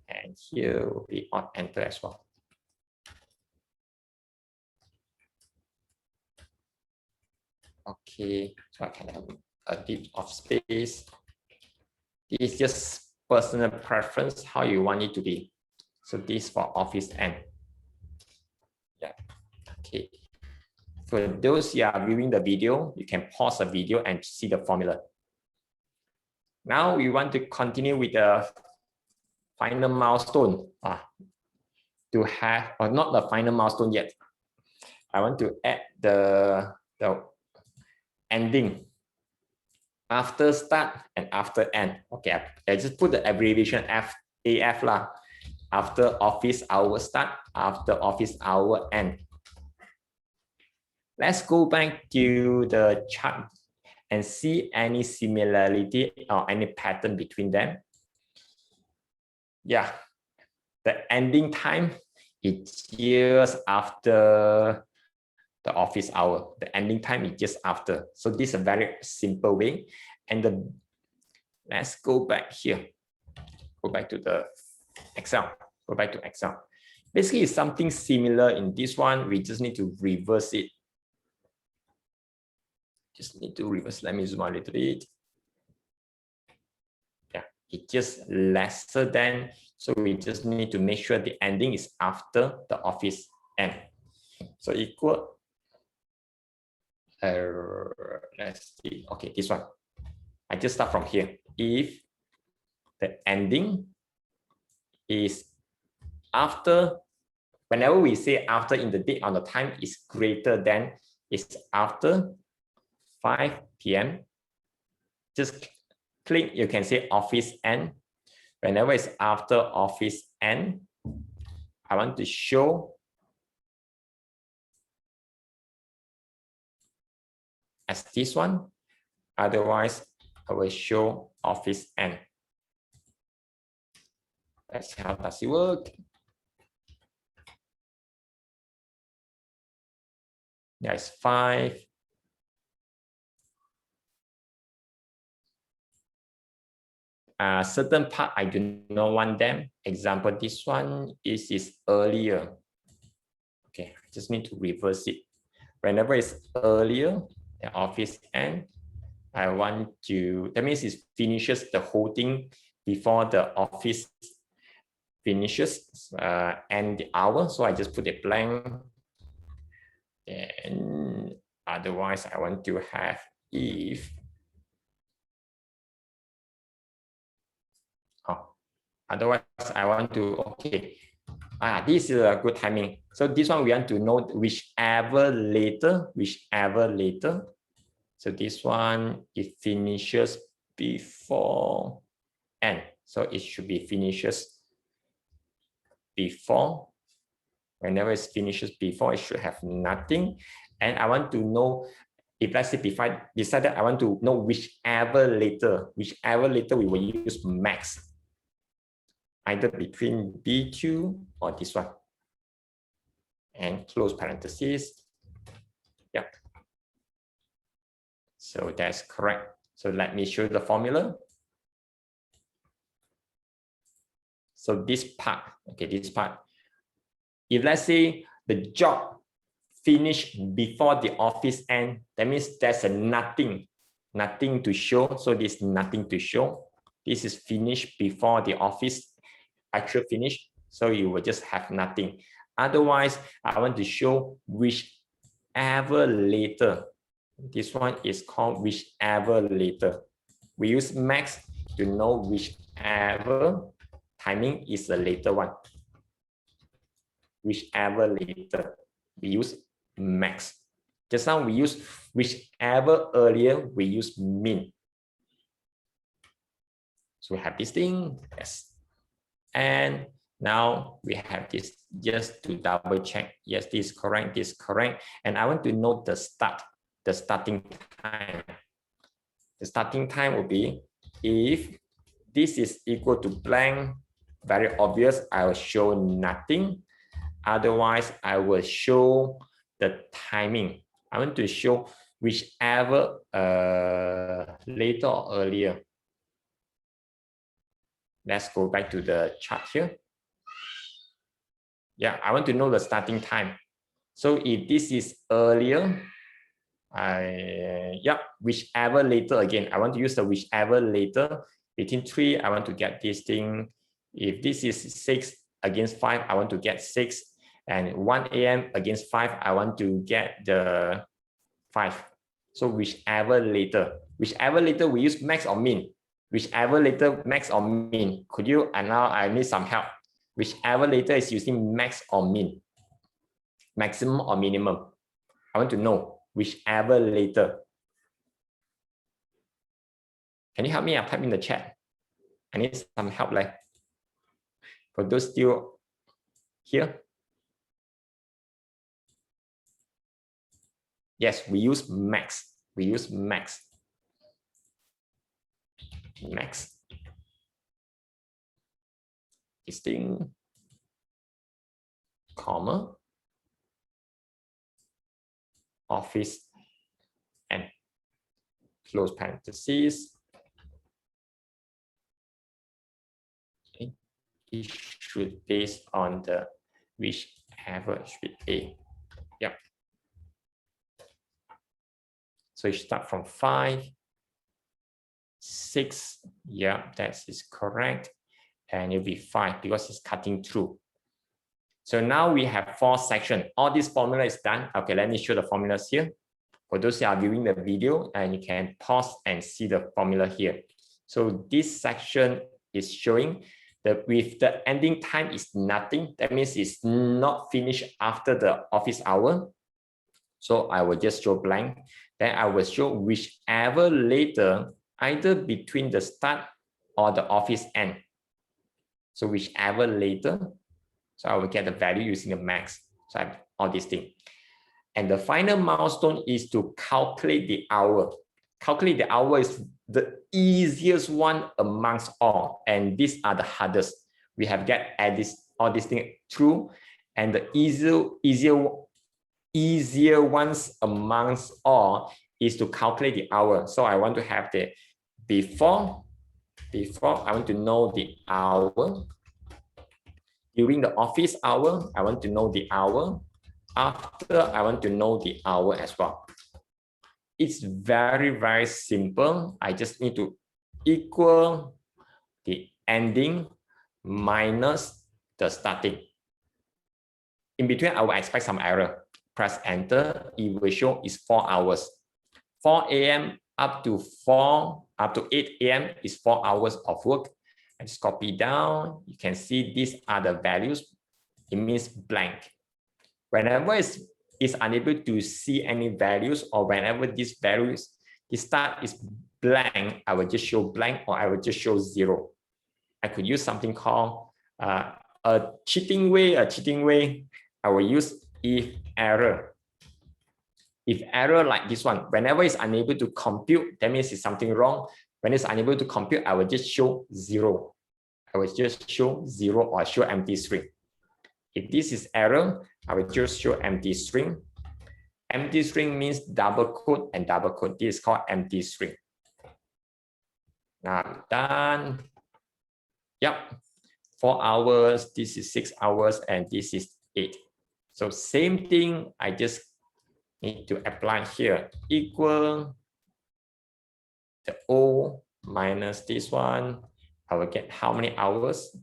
And here will be alt enter as well. Okay, so I can have a bit of space. This is just personal preference, how you want it to be. So this for office end. Yeah, okay. For those who are viewing the video, you can pause the video and see the formula. Now we want to continue with the final milestone. To have, or not the final milestone yet. I want to add the ending. After start and after end. Okay, I just put the abbreviation AF lah. After office hour start, after office hour end. Let's go back to the chart and see any similarity or any pattern between them. Yeah, the ending time is just after the office hour. The ending time is just after. So this is a very simple way. And let's go back here. Go back to the Excel. Go back to Excel. Basically, it's something similar in this one. We just need to reverse it. Just need to reverse. Let me zoom out a little bit. Yeah, it's just lesser than. So we just need to make sure the ending is after the office end. So equal. Let's see. Okay, this one. I just start from here. If the ending is after, whenever we say after in the date on the time is greater than, it's after 5 p.m. Just click, you can say office end. Whenever it's after office end, I want to show as this one. Otherwise, I will show office end. That's how does it work. That's 5. Certain part I do not want them. Example, this one is earlier. Okay, I just need to reverse it. Whenever it's earlier, the office end, I want to, that means it finishes the whole thing before the office finishes and the hour. So I just put it blank. And otherwise, I want to have if. Otherwise, I want to, okay. This is a good timing. So this one, we want to know whichever later. So this one, it finishes before end. So it should be finishes before. Whenever it finishes before, it should have nothing. And I want to know, if let's say beside that, I want to know whichever later we will use max. Either between B2 or this one. And close parentheses. Yeah. So that's correct. So let me show the formula. So this part, okay, this part. If let's say the job finished before the office end, that means there's a nothing to show. So this nothing to show. This is finished before the office actual finish. So you will just have nothing. Otherwise, I want to show whichever later. This one is called whichever later. We use max to know whichever timing is the later one. Whichever later. We use max. Just now we use whichever earlier, we use min. So we have this thing. Yes. And now we have this just to double check. Yes, this is correct, this is correct. And I want to know the starting time. The starting time will be, if this is equal to blank, very obvious, I will show nothing. Otherwise, I will show the timing. I want to show whichever later or earlier. Let's go back to the chart here. Yeah, I want to know the starting time. So if this is earlier, whichever later again, I want to use the whichever later. Between 3, I want to get this thing. If this is 6 against 5, I want to get 6. And 1 a.m. against 5, I want to get the 5. So whichever later. Whichever later, we use max or min. Whichever later, max or min. Could you, and now I need some help. Whichever later is using max or min. Maximum or minimum. I want to know whichever later. Can you help me? I'll type in the chat. I need some help. Like, for those still here. Yes, we use max. We use max. Max. This thing, comma, office, and close parentheses. Okay. It should be based on the whichever should be A. Yep. So you start from 5, 6. Yeah, that is correct. And it'll be 5 because it's cutting through. So now we have 4 sections. All this formula is done. Okay, let me show the formulas here. For those who are viewing the video, and you can pause and see the formula here. So this section is showing that with the ending time is nothing. That means it's not finished after the office hour. So I will just show blank. Then I will show whichever later, either between the start or the office end. So whichever later, so I will get the value using the max. So I have all these things. And the final milestone is to calculate the hour. calculate the hour is the easiest one amongst all, and these are the hardest. We have get add all these things through, and the easier ones amongst all is to calculate the hour. So I want to have the before I want to know the hour. During the office hour, I want to know the hour. After, I want to know the hour as well. It's very, very simple. I just need to equal the ending minus the starting. In between, I will expect some error. Press enter, it will show is 4 hours. 4 a.m. up to 8 a.m. is 4 hours of work. And just copy down. You can see these are the values. It means blank. Whenever it's unable to see any values, or whenever these values, the start is blank, I will just show blank, or I will just show 0. I could use something called a cheating way. I will use if error. If error like this one, whenever it's unable to compute, that means it's something wrong. When it's unable to compute, I will just show 0. I will just show 0 or show empty string. If this is error, I will just show empty string. Empty string means double quote and double quote. This is called empty string. Now done. Yep. 4 hours, this is 6 hours, and this is 8. So same thing, I just need to apply here. Equal the O minus this one. I will get how many hours?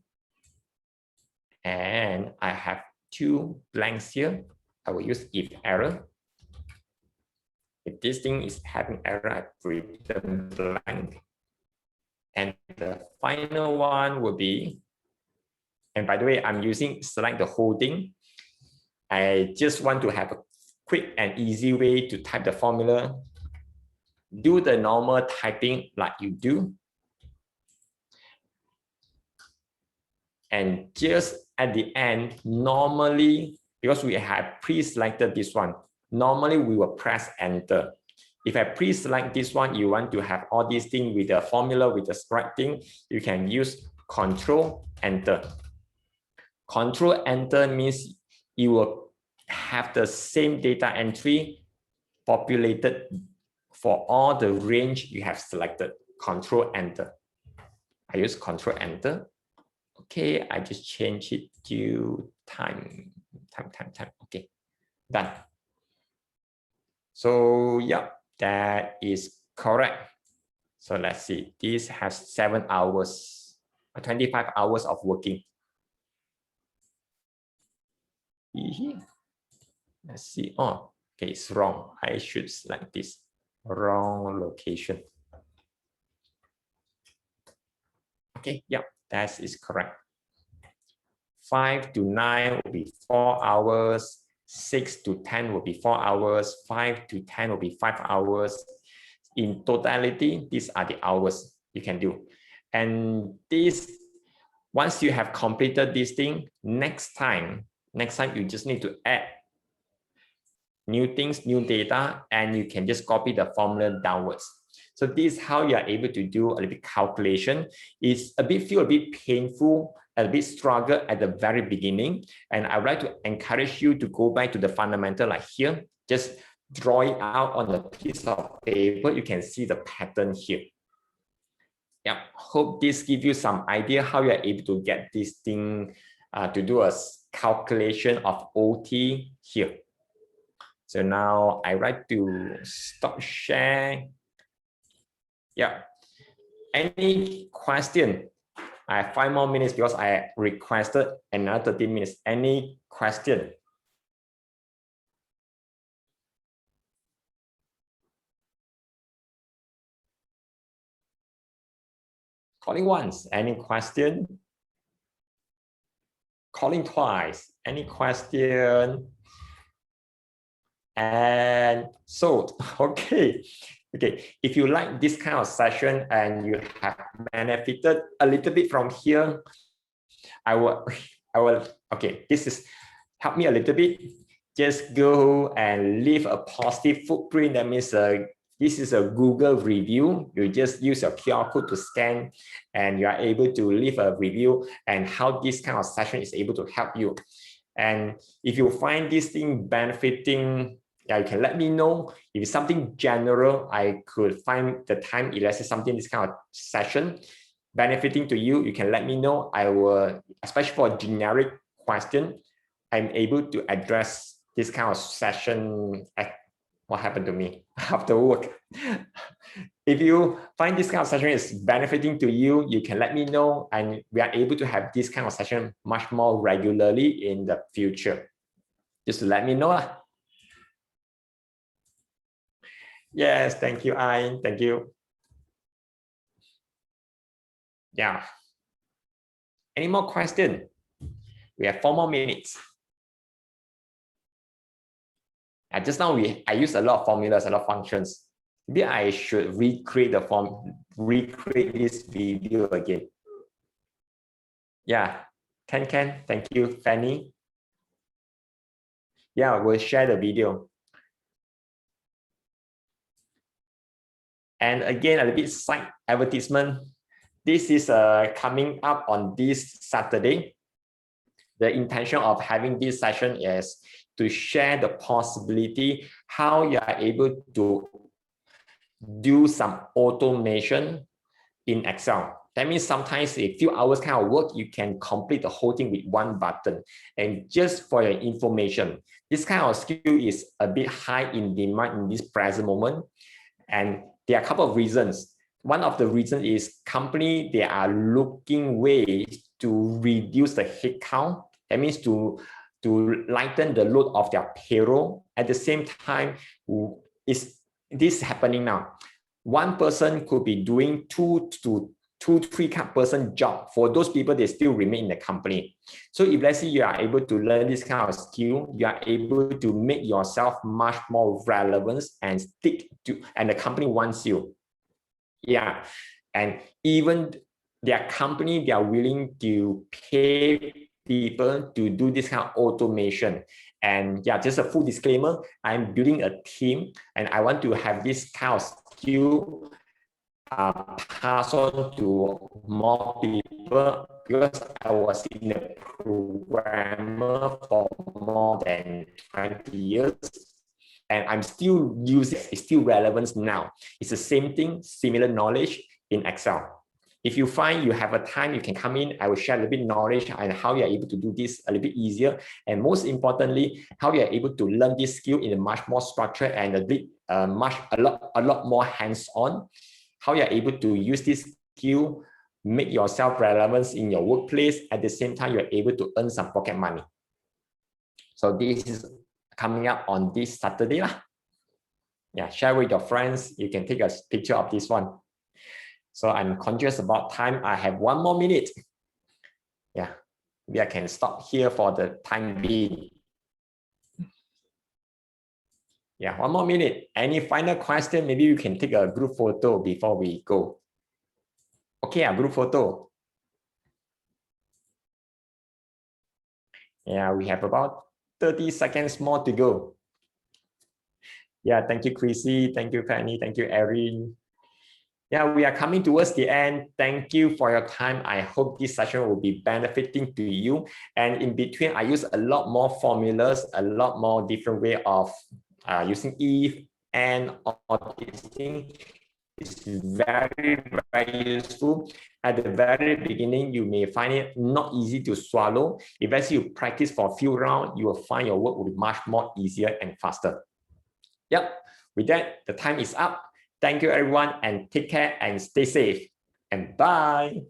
And I have 2 blanks here. I will use if error. If this thing is having error, I return blank. And the final one will be, and by the way, I'm using select the whole thing. I just want to have a quick and easy way to type the formula. Do the normal typing like you do. And just at the end, normally, because we have pre-selected this one, normally we will press enter. If I pre-select this one, you want to have all these things with the formula, with the correct thing, you can use Control Enter. Control Enter means you will have the same data entry populated for all the range you have selected. Control Enter. I use Control Enter. Okay, I just change it to time. Okay, done. So yeah, that is correct. So let's see. This has 7 hours, 25 hours of working. Let's see. Oh, okay, it's wrong. I should select this. Wrong location. Okay, yeah, that is correct. 5 to 9 will be 4 hours. 6 to 10 will be 4 hours. 5 to 10 will be 5 hours. In totality, these are the hours you can do. And this, once you have completed this thing, next time you just need to add new things, new data, and you can just copy the formula downwards. So this is how you are able to do a little bit calculation. It's feel a bit painful, a bit struggle at the very beginning. And I would like to encourage you to go back to the fundamental like here. Just draw it out on a piece of paper. You can see the pattern here. Yeah, hope this gives you some idea how you are able to get this thing to do a calculation of OT here. So now I like to stop share. Yeah. Any question? I have 5 more minutes because I requested another 13 minutes. Any question? Calling once. Any question? Calling twice. Any question? And so, okay. If you like this kind of session and you have benefited a little bit from here, I will, okay, this is help me a little bit. Just go and leave a positive footprint. That means This is a Google review. You just use your QR code to scan and you are able to leave a review and how this kind of session is able to help you. And if you find this thing benefiting, you can let me know. If it's something general, I could find the time, if let's say something, this kind of session benefiting to you, you can let me know. I will, especially for a generic question, I'm able to address this kind of session at what happened to me after work. If you find this kind of session is benefiting to you, you can let me know, and we are able to have this kind of session much more regularly in the future. Just to let me know. Yes, thank you, Ayn. Thank you. Yeah. Any more questions? We have 4 more minutes. Just now I used a lot of formulas, a lot of functions. Maybe I should recreate the form, recreate this video again. Yeah, Ken, thank you, Fanny. Yeah, we'll share the video. And again, a little bit side advertisement. This is coming up on this Saturday. The intention of having this session is to share the possibility how you are able to do some automation in Excel. That means sometimes a few hours kind of work, you can complete the whole thing with one button. And just for your information, this kind of skill is a bit high in demand in this present moment. And there are a couple of reasons. One of the reasons is company, they are looking ways to reduce the headcount. That means to lighten the load of their payroll. At the same time, is this happening now? One person could be doing 2 to 3 person job. For those people, they still remain in the company. So if let's say you are able to learn this kind of skill, you are able to make yourself much more relevant and stick to, and the company wants you. Yeah, and even their company, they are willing to pay people to do this kind of automation. And yeah, just a full disclaimer, I'm building a team and I want to have this kind of skill pass on to more people, because I was in a programmer for more than 20 years. And I'm still using it, it's still relevant now. It's the same thing, similar knowledge in Excel. If you find you have a time, you can come in, I will share a little bit knowledge and how you're able to do this a little bit easier. And most importantly, how you're able to learn this skill in a much more structured and a lot more hands-on. How you're able to use this skill, make yourself relevant in your workplace. At the same time, you're able to earn some pocket money. So this is coming up on this Saturday. Yeah, share with your friends. You can take a picture of this one. So I'm conscious about time. I have 1 more minute. Yeah, maybe I can stop here for the time being. Yeah, 1 more minute. Any final question? Maybe you can take a group photo before we go. Okay, a group photo. Yeah, we have about 30 seconds more to go. Yeah, thank you, Chrissy. Thank you, Penny. Thank you, Erin. Yeah, we are coming towards the end. Thank you for your time. I hope this session will be benefiting to you. And in between, I use a lot more formulas, a lot more different way of using if, and, all these things. It's very, very useful. At the very beginning, you may find it not easy to swallow. If as you practice for a few rounds, you will find your work will be much more easier and faster. Yep, with that, the time is up. Thank you, everyone, and take care and stay safe. And bye.